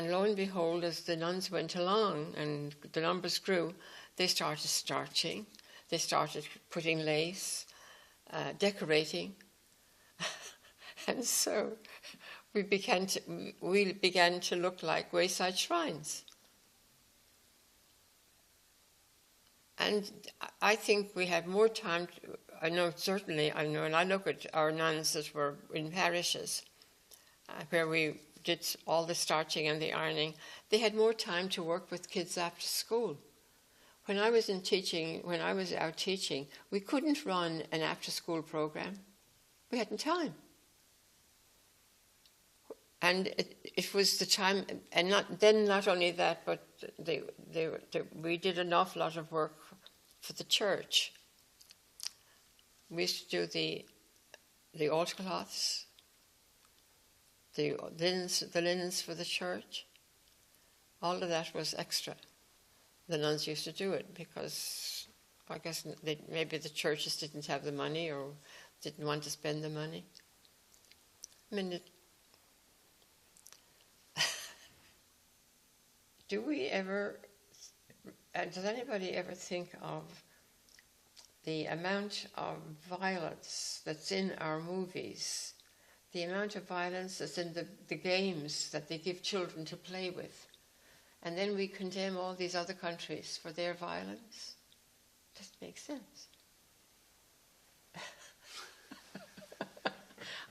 lo and behold, as the nuns went along and the numbers grew, they started starching, they started putting lace, decorating. And so we began to look like wayside shrines. And I think we had more time. I know when I look at our nuns that were in parishes where we did all the starching and the ironing, they had more time to work with kids after school. When I was out teaching, we couldn't run an after-school program. We hadn't time. And it was the time, and not only that, but we did an awful lot of work for the church. We used to do the altar cloths, the linens for the church. All of that was extra. The nuns used to do it because I guess maybe the churches didn't have the money or didn't want to spend the money. I mean, does anybody ever think of the amount of violence that's in our movies, the amount of violence that's in the games that they give children to play with, and then we condemn all these other countries for their violence? Doesn't make sense.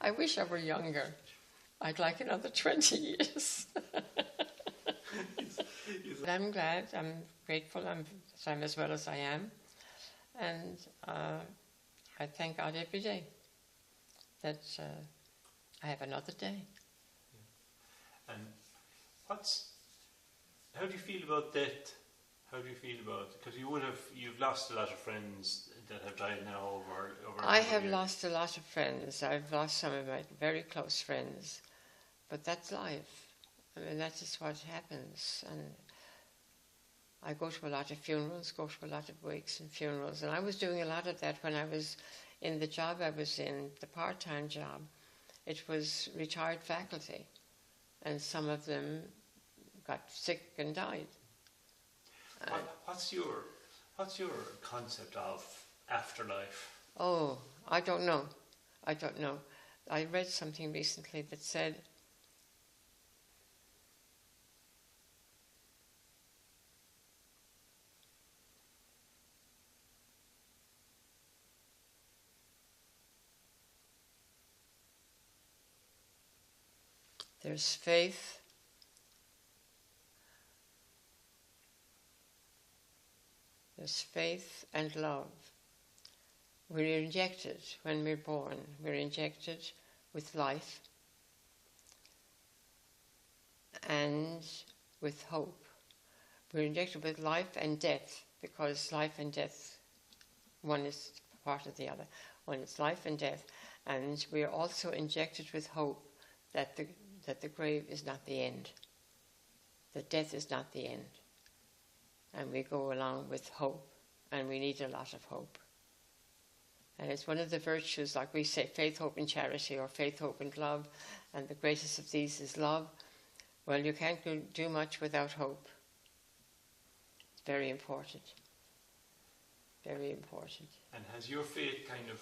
I wish I were younger. I'd like another 20 years. I'm glad, I'm grateful I'm as well as I am. And I thank God every day that I have another day. Yeah. And how do you feel about death? How do you feel about, because you've lost a lot of friends that have died now over I have lost a lot of friends. I've lost some of my very close friends. But that's life. I mean, that's just what happens. And I go to a lot of funerals, go to a lot of wakes and funerals. And I was doing a lot of that when I was in the job I was in, the part-time job. It was retired faculty. And some of them got sick and died. What's your concept of afterlife? Oh, I don't know. I read something recently that said there's faith, and love. We're injected when we're born. We're injected with life and with hope. We're injected with life and death, because life and death, one is part of the other. One is life and death. And we're also injected with hope that the grave is not the end, that death is not the end. And we go along with hope, and we need a lot of hope. And it's one of the virtues, like we say, faith, hope, and charity, or faith, hope, and love, and the greatest of these is love. Well, you can't do much without hope. It's very important. Very important. And has your faith kind of...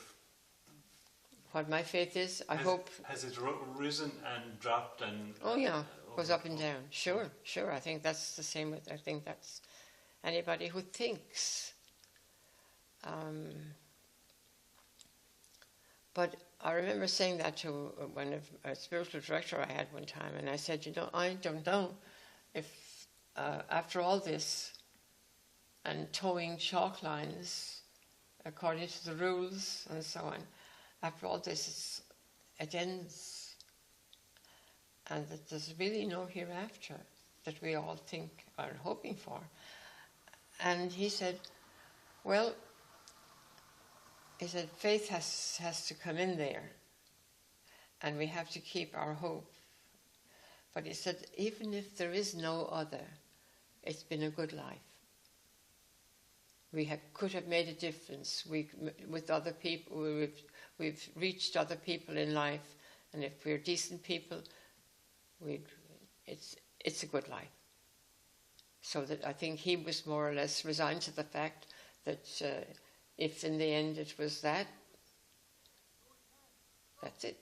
What my faith is, I hope... Has it risen and dropped and... Oh yeah, goes up and down. Sure. I think that's the same with... I think that's anybody who thinks. But I remember saying that to a spiritual director I had one time, and I said, I don't know if after all this and towing chalk lines according to the rules and so on, after all this it ends, and that there's really no hereafter that we all think are hoping for. And he said, well, faith has to come in there, and we have to keep our hope. But he said, even if there is no other, it's been a good life. could have made a difference. With other people, we've reached other people in life, and if we're decent people, it's a good life. So that I think he was more or less resigned to the fact that if in the end it was that's it.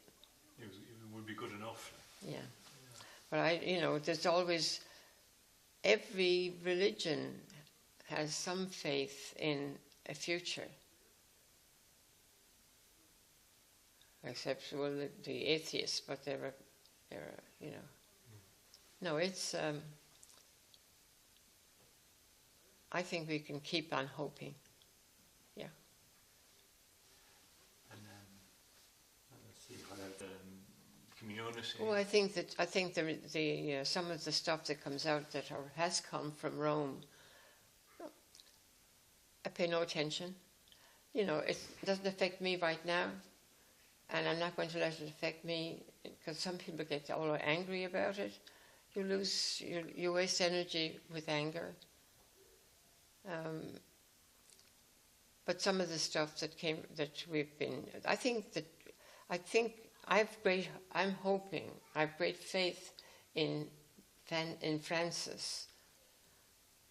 It would be good enough. Yeah. But there's always, every religion has some faith in a future. Except, well, the atheists, but they're No, it's, I think we can keep on hoping. Yeah. And let's see, what about the community? Well, I think the some of the stuff that comes out that has come from Rome, I pay no attention. It doesn't affect me right now, and I'm not going to let it affect me, because some people get all angry about it. You waste energy with anger. But some of the stuff that we've been, I have great faith in Francis.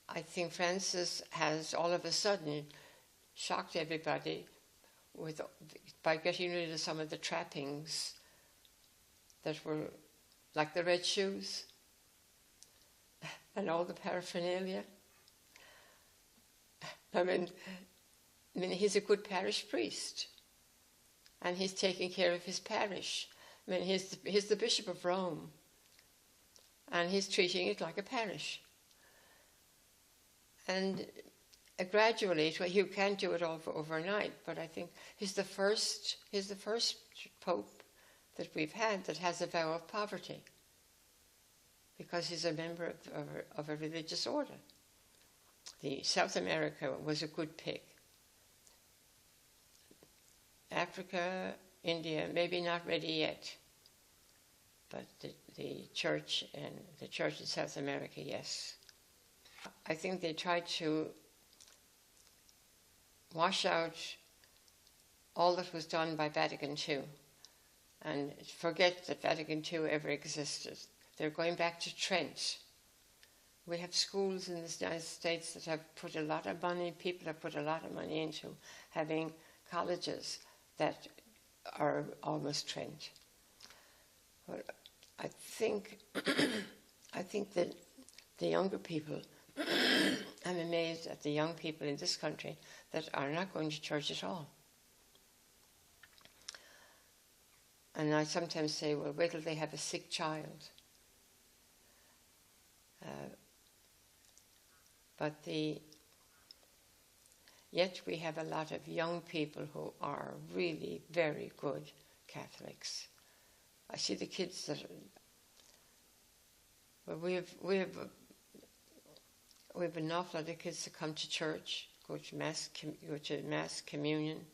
I think Francis has all of a sudden shocked everybody by getting rid of some of the trappings that were like the red shoes and all the paraphernalia. I mean, he's a good parish priest, and he's taking care of his parish. I mean, he's the Bishop of Rome, and he's treating it like a parish. And gradually, you can't do it all overnight, but I think he's the first pope that we've had that has a vow of poverty, because he's a member of a religious order. The South America was a good pick. Africa, India, maybe not ready yet, but the church in South America, yes. I think they tried to wash out all that was done by Vatican II and forget that Vatican II ever existed. They're going back to Trent. We have schools in the United States that have put a lot of money, people have put a lot of money into having colleges that are almost Trent. But I think that the younger people, I'm amazed at the young people in this country that are not going to church at all. And I sometimes say, well, wait till they have a sick child. Yet we have a lot of young people who are really very good Catholics. I see the kids that we have an awful lot of kids that come to church, go to mass communion.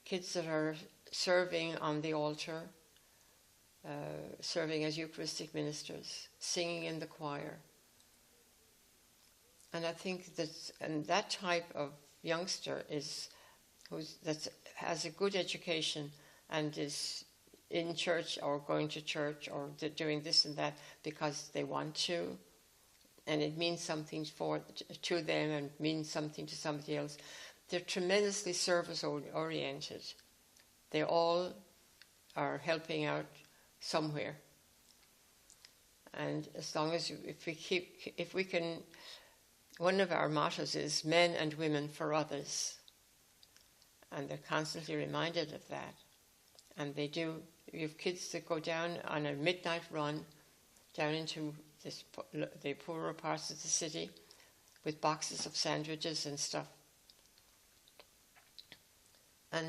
Kids that are serving on the altar, serving as Eucharistic ministers, singing in the choir. And I think that type of youngster has a good education and is in church or going to church or doing this and that because they want to, and it means something to them and means something to somebody else. They're tremendously service-oriented. They all are helping out somewhere. And as long as if we can, one of our mottos is men and women for others. And they're constantly reminded of that. And they do. You have kids that go down on a midnight run down into the poorer parts of the city with boxes of sandwiches and stuff. And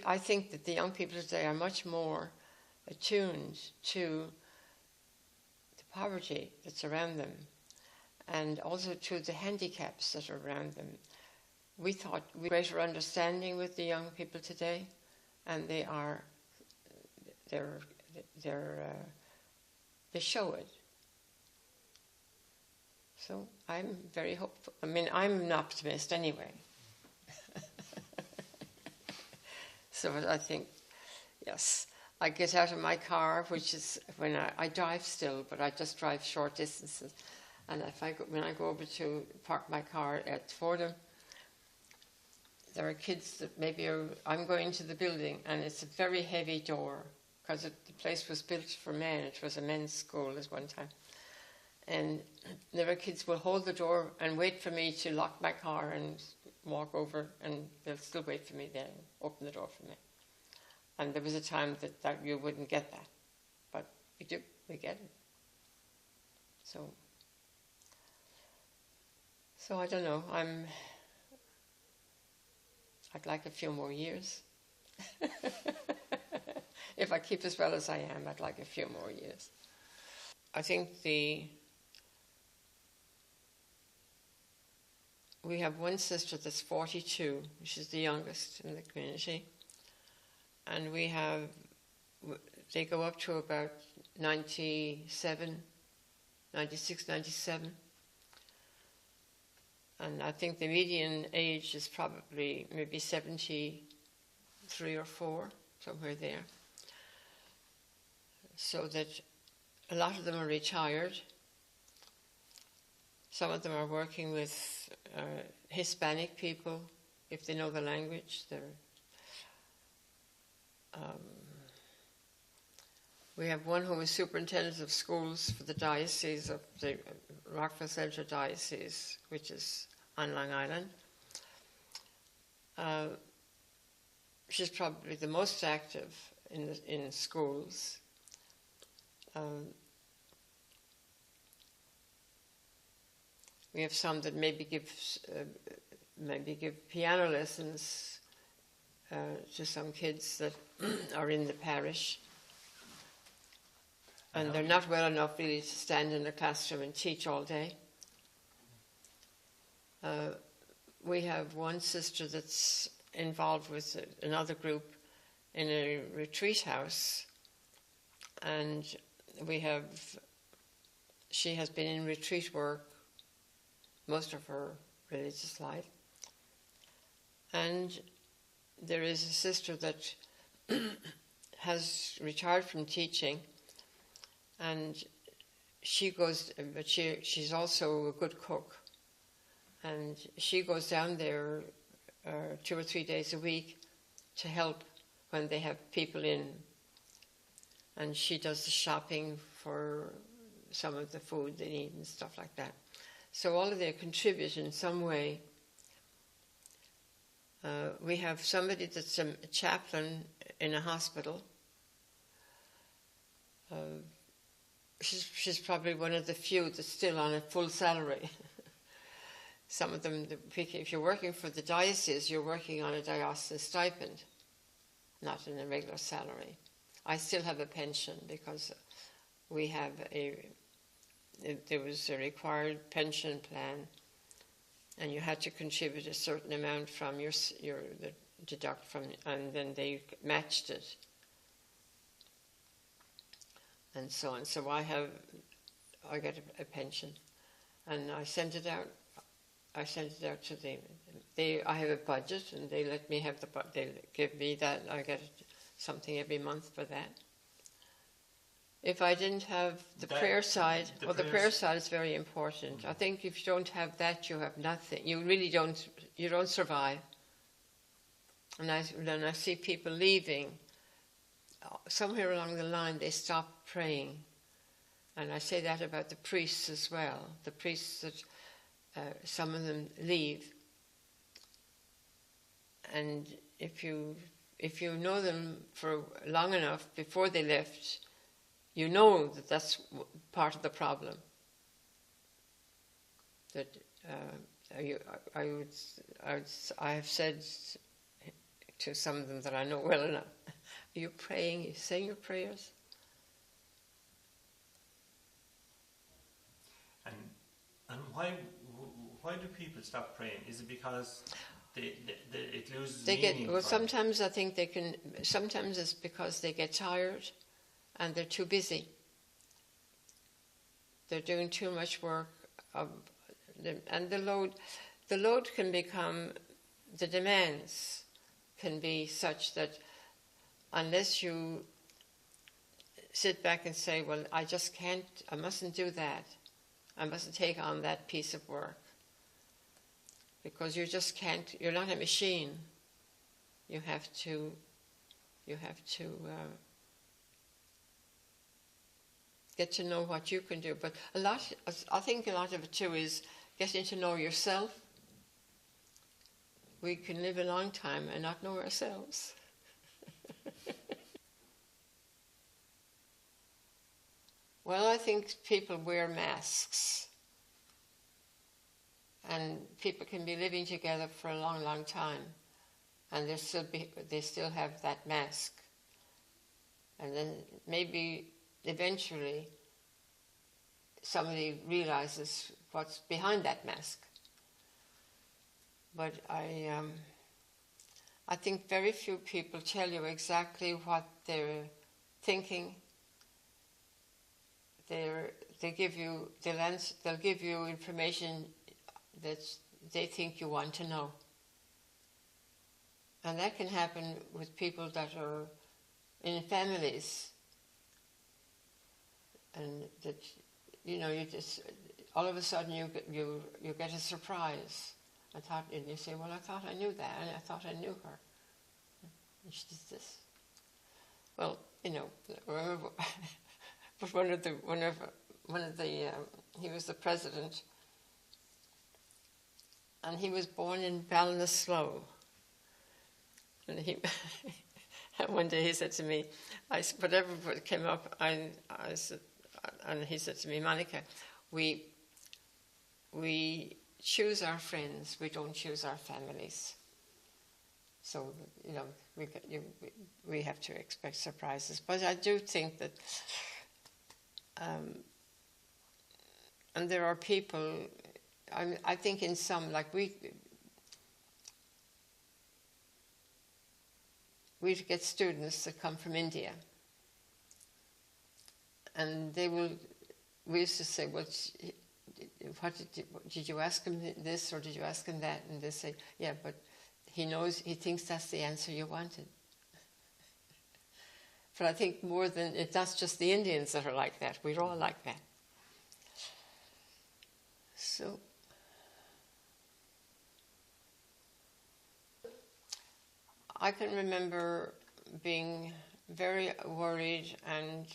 I think that the young people today are much more attuned to the poverty that's around them and also to the handicaps that are around them. We thought we had greater understanding with the young people today, and they show it. So I'm very hopeful. I mean, I'm an optimist anyway. So I think, yes, I get out of my car, which is when I drive still, but I just drive short distances. And when I go over to park my car at Fordham, there are kids that I'm going to the building, and it's a very heavy door, because the place was built for men. It was a men's school at one time. And there are kids who will hold the door and wait for me to lock my car and walk over, and they'll still wait for me there, open the door for me. And there was a time that you wouldn't get that. But we do, we get it. So I don't know, I'd like a few more years. If I keep as well as I am, I'd like a few more years. I think we have one sister that's 42, which is the youngest in the community. And they go up to about 96, 97. And I think the median age is probably maybe 73 or 4, somewhere there. So that a lot of them are retired. Some of them are working with Hispanic people, if they know the language. We have one who is superintendent of schools for the diocese of the Rockville Central Diocese, which is on Long Island. She's probably the most active in schools. We have some that maybe give piano lessons to some kids that are in the parish. And they're not well enough really to stand in a classroom and teach all day. We have one sister that's involved with another group in a retreat house, and she has been in retreat work most of her religious life. And there is a sister that has retired from teaching, and she's also a good cook. And she goes down there 2 or 3 days a week to help when they have people in. And she does the shopping for some of the food they need and stuff like that. So all of them contribute in some way. We have somebody that's a chaplain in a hospital. She's probably one of the few that's still on a full salary. Some of them, if you're working for the diocese, you're working on a diocesan stipend, not in a regular salary. I still have a pension because there was a required pension plan, and you had to contribute a certain amount from deduct from, and then they matched it, and so on. So I get a pension, and I send it out. I to them. I have a budget, and they let me have they give me that. I get something every month for that. If I didn't have the prayer side, the prayer side is very important. I think if you don't have that, you have nothing. You really don't survive. And when I see people leaving, somewhere along the line they stop praying. And I say that about the priests as well. The priests that some of them leave. And if you know them for long enough before they left, you know that that's part of the problem. That I have said to some of them that I know well enough, are you praying? Are you saying your prayers? And why do people stop praying? Is it because it loses meaning? Well, sometimes I think sometimes it's because they get tired and they're too busy. They're doing too much work. and the load can become, the demands can be such that unless you sit back and say, well, I just can't, I mustn't do that. I mustn't take on that piece of work. Because you just can't, you're not a machine. You have to get to know what you can do. But I think a lot of it too is getting to know yourself. We can live a long time and not know ourselves. Well, I think people wear masks. And people can be living together for a long, long time. And they still have that mask. And then maybe eventually somebody realizes what's behind that mask. But I think very few people tell you exactly what they're thinking. They'll give you information that they think you want to know. And that can happen with people that are in families. And that, you just, all of a sudden you get a surprise. And you say, well, I thought I knew that, and I thought I knew her. And she did this. Well, but one of the he was the president, and he was born in Ballinasloe. And one day he said to me, whatever came up, I said, and he said to me, Monica, we choose our friends, we don't choose our families. So, we have to expect surprises. But I do think that, and there are people, I think in some, like we get students that come from India. And we used to say, well, did you ask him this or did you ask him that? And they say, yeah, but he thinks that's the answer you wanted. But I think it's not just the Indians that are like that. We're all like that. So, I can remember being very worried and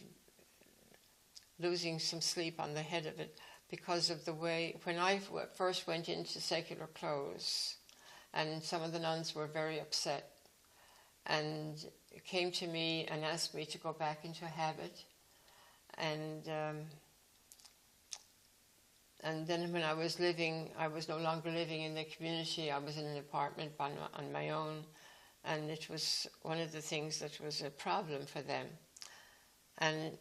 losing some sleep on the head of it because of the way, when I first went into secular clothes, and some of the nuns were very upset and came to me and asked me to go back into habit. And then when I was no longer living in the community, I was in an apartment on my own, and it was one of the things that was a problem for them. And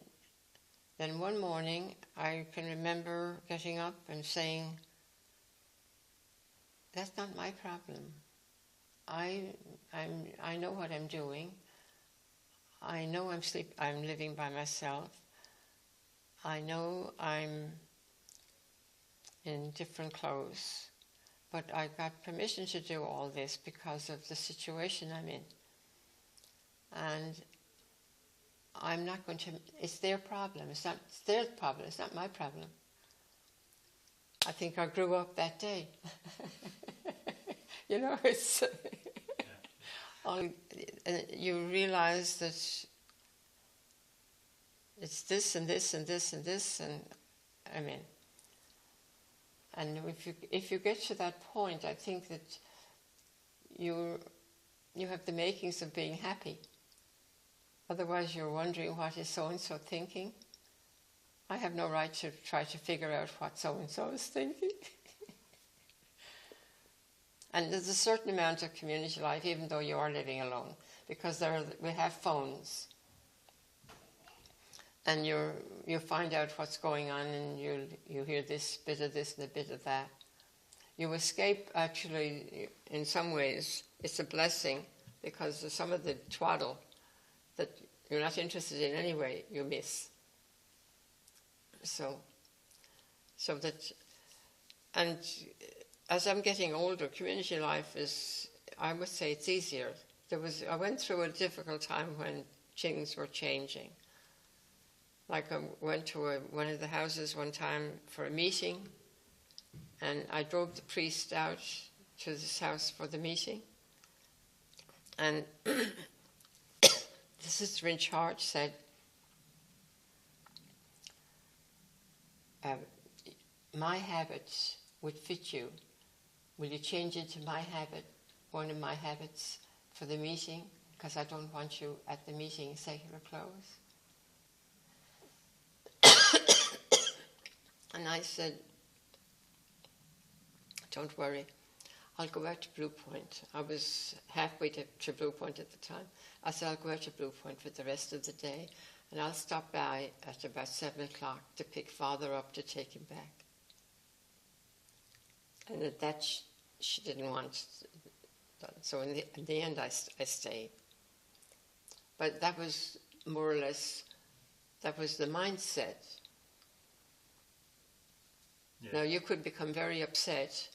then one morning, I can remember getting up and saying, that's not my problem. I know what I'm doing. I know I'm living by myself. I know I'm in different clothes. But I got permission to do all this because of the situation I'm in. And I'm not going to, it's their problem. It's their problem. It's not my problem. I think I grew up that day. It's you realize that it's this and this and this and this, and and if you get to that point, I think that you have the makings of being happy. Otherwise, you're wondering, what is so-and-so thinking? I have no right to try to figure out what so-and-so is thinking. And there's a certain amount of community life, even though you are living alone, because we have phones. And you find out what's going on, and you hear this bit of this and a bit of that. You escape, actually, in some ways. It's a blessing, because some of the twaddle that you're not interested in anyway, you miss. So that And as I'm getting older, community life is, I would say it's easier. I went through a difficult time when things were changing. Like I went to one of the houses one time for a meeting, and I drove the priest out to this house for the meeting. And the sister in charge said, my habits would fit you. Will you change into my habit, one of my habits for the meeting? Because I don't want you at the meeting in secular clothes. And I said, don't worry, I'll go out to Blue Point. I was halfway to Blue Point at the time. I said, I'll go out to Blue Point for the rest of the day, and I'll stop by at about 7 o'clock to pick Father up to take him back. And at that she didn't want done. So in the end I stayed. But that was more or less, that was the mindset. Yeah. Now you could become very upset,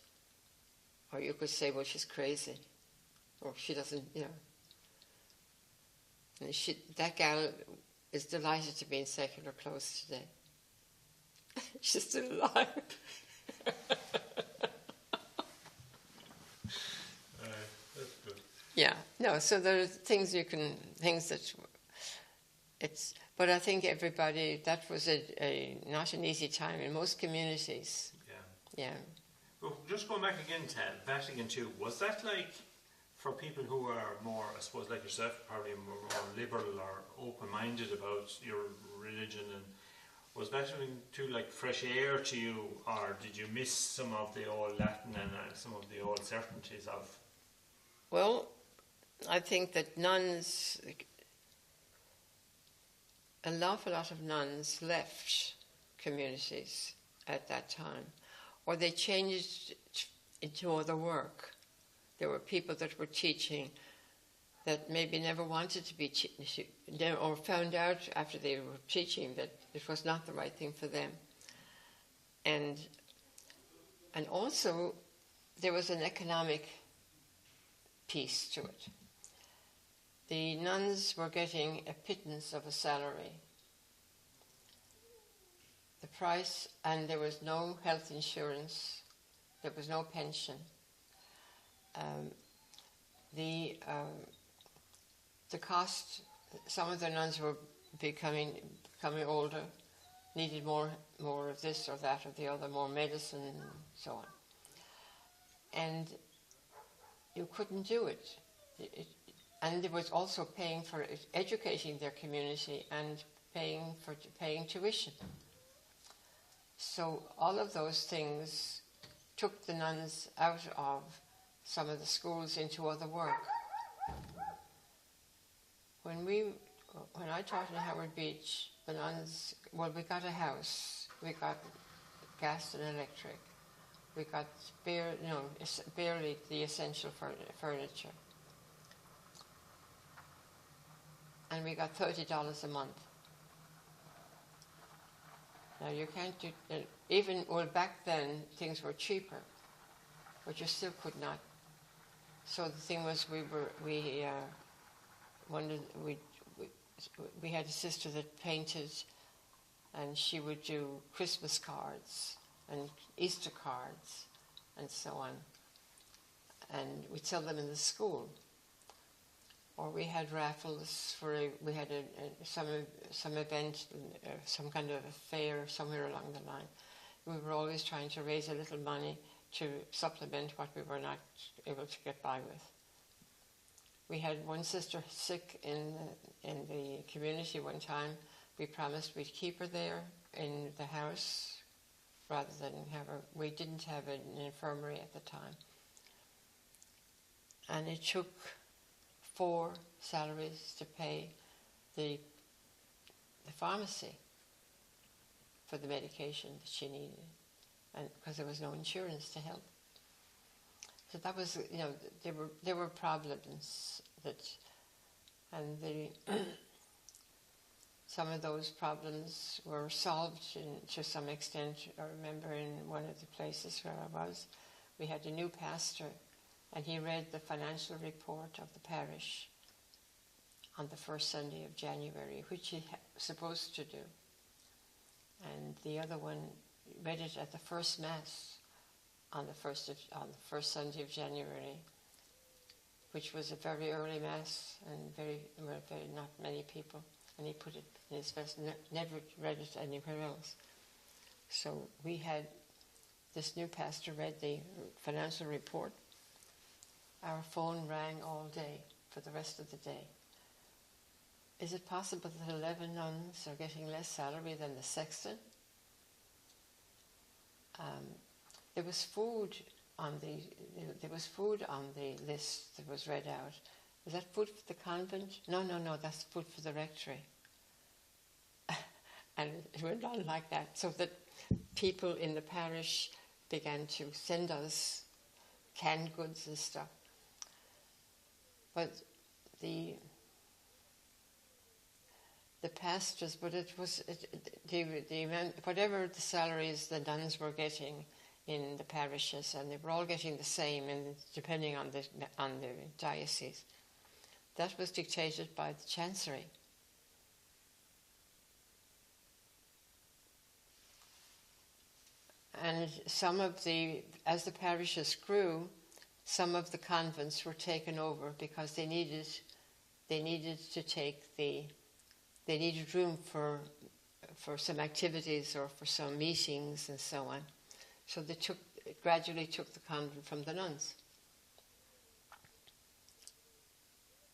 or you could say, well, she's crazy, or she doesn't, you know. And that gal is delighted to be in secular clothes today. She's still alive. That's good. Yeah, no, so there are things that it's, but I think everybody, that was not an easy time in most communities. Yeah. Well, just going back again to Vatican II, was that like, for people who are more, I suppose, like yourself, probably more liberal or open-minded about your religion, and was Vatican II like fresh air to you, or did you miss some of the old Latin and some of the old certainties of? Well, I think that nuns, an awful lot of nuns left communities at that time, or they changed into other work. There were people that were teaching that maybe never wanted to be or found out after they were teaching that it was not the right thing for them. And also there was an economic piece to it. The nuns were getting a pittance of a salary. The price, and there was no health insurance, there was no pension. The cost, some of the nuns were becoming older, needed more of this or that or the other, more medicine and so on. And you couldn't do it. And there was also paying for educating their community and paying tuition. So all of those things took the nuns out of some of the schools into other work. When I taught in Howard Beach, the nuns, well, we got a house, we got gas and electric, we got barely the essential furniture, and we got $30 a month. Now you can't do, even, well, back then things were cheaper, but you still could not. So the thing was, we had a sister that painted, and she would do Christmas cards and Easter cards and so on, and we'd sell them in the school. Or we had raffles we had some event, some kind of a fair somewhere along the line. We were always trying to raise a little money to supplement what we were not able to get by with. We had one sister sick in the community one time. We promised we'd keep her there in the house rather than have her. We didn't have an infirmary at the time. And it took 4 salaries to pay the pharmacy for the medication that she needed, and because there was no insurance to help. So that was, there were problems that, and some of those problems were solved to some extent. I remember in one of the places where I was, we had a new pastor, and he read the financial report of the parish on the first Sunday of January, which he was supposed to do. And the other one read it at the first Mass on the first Sunday of January, which was a very early Mass, and very not many people. And he put it in his vest, never read it anywhere else. So we had this new pastor read the financial report. Our phone rang all day for the rest of the day. Is it possible that 11 nuns are getting less salary than the sexton? There was food on the list that was read out. Was that food for the convent? No, that's food for the rectory. And it went on like that, so that people in the parish began to send us canned goods and stuff. But the pastors, but whatever the salaries the nuns were getting in the parishes, and they were all getting the same, and depending on the diocese, that was dictated by the chancery. And as the parishes grew, some of the convents were taken over because they needed room for some activities or for some meetings and so on. So they gradually took the convent from the nuns.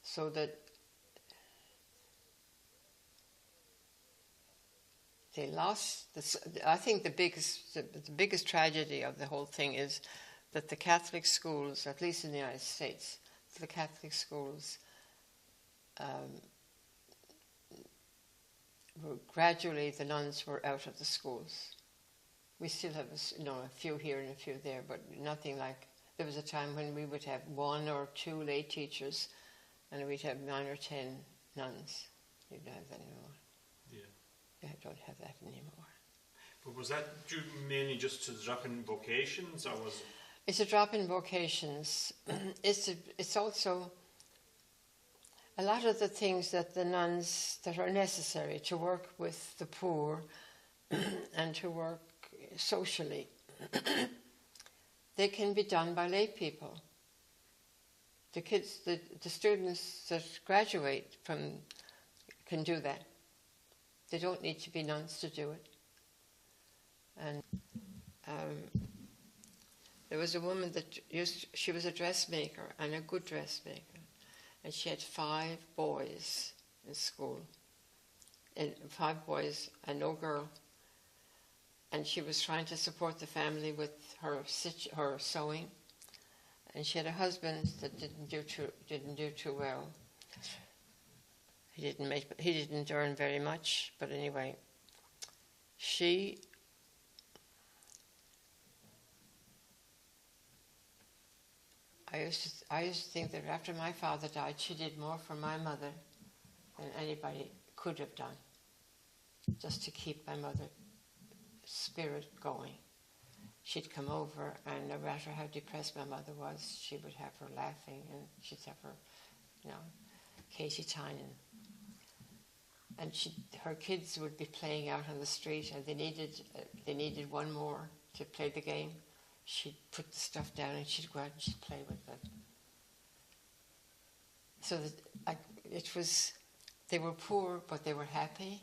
So that they lost. I think the biggest tragedy of the whole thing is that the Catholic schools, at least in the United States, the Catholic schools gradually the nuns were out of the schools. We still have a few here and a few there, but nothing like. There was a time when we would have 1 or 2 lay teachers, and we'd have 9 or 10 nuns. You don't have that anymore. Yeah, I don't have that anymore. But was that due mainly just to the drop in vocations, or was it? It's a drop in vocations. It's also a lot of the things that the nuns that are necessary to work with the poor and to work socially, they can be done by lay people. The kids, the students that graduate can do that. They don't need to be nuns to do it. And there was a woman she was a dressmaker, and a good dressmaker, and she had 5 boys in school, and 5 boys and no girl. And she was trying to support the family with her sewing, and she had a husband that didn't do too well. He didn't earn very much, but anyway, I used to think that after my father died, she did more for my mother than anybody could have done, just to keep my mother's spirit going. She'd come over, and no matter how depressed my mother was, she would have her laughing, and she'd have her, Katie Tynan. And her kids would be playing out on the street, and they needed one more to play the game. She'd put the stuff down, and she'd go out and she'd play with them. So that they were poor, but they were happy.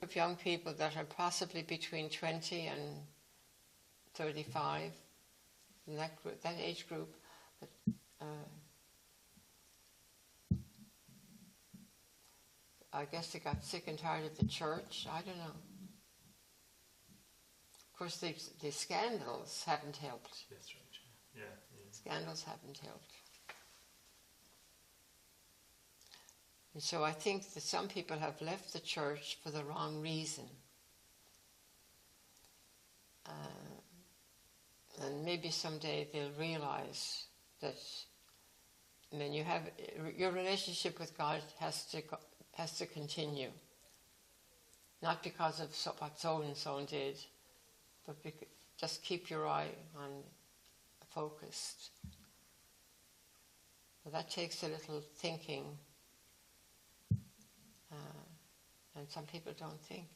Of young people that are possibly between 20 and 35, in that age group, but I guess they got sick and tired of the church. I don't know. Of course, the scandals haven't helped. That's right. Yeah. Scandals haven't helped. And so I think that some people have left the church for the wrong reason. And maybe someday they'll realize that And then you have your relationship with God has to continue, not because of what so and so did, but just keep your eye on focused. So that takes a little thinking, and some people don't think.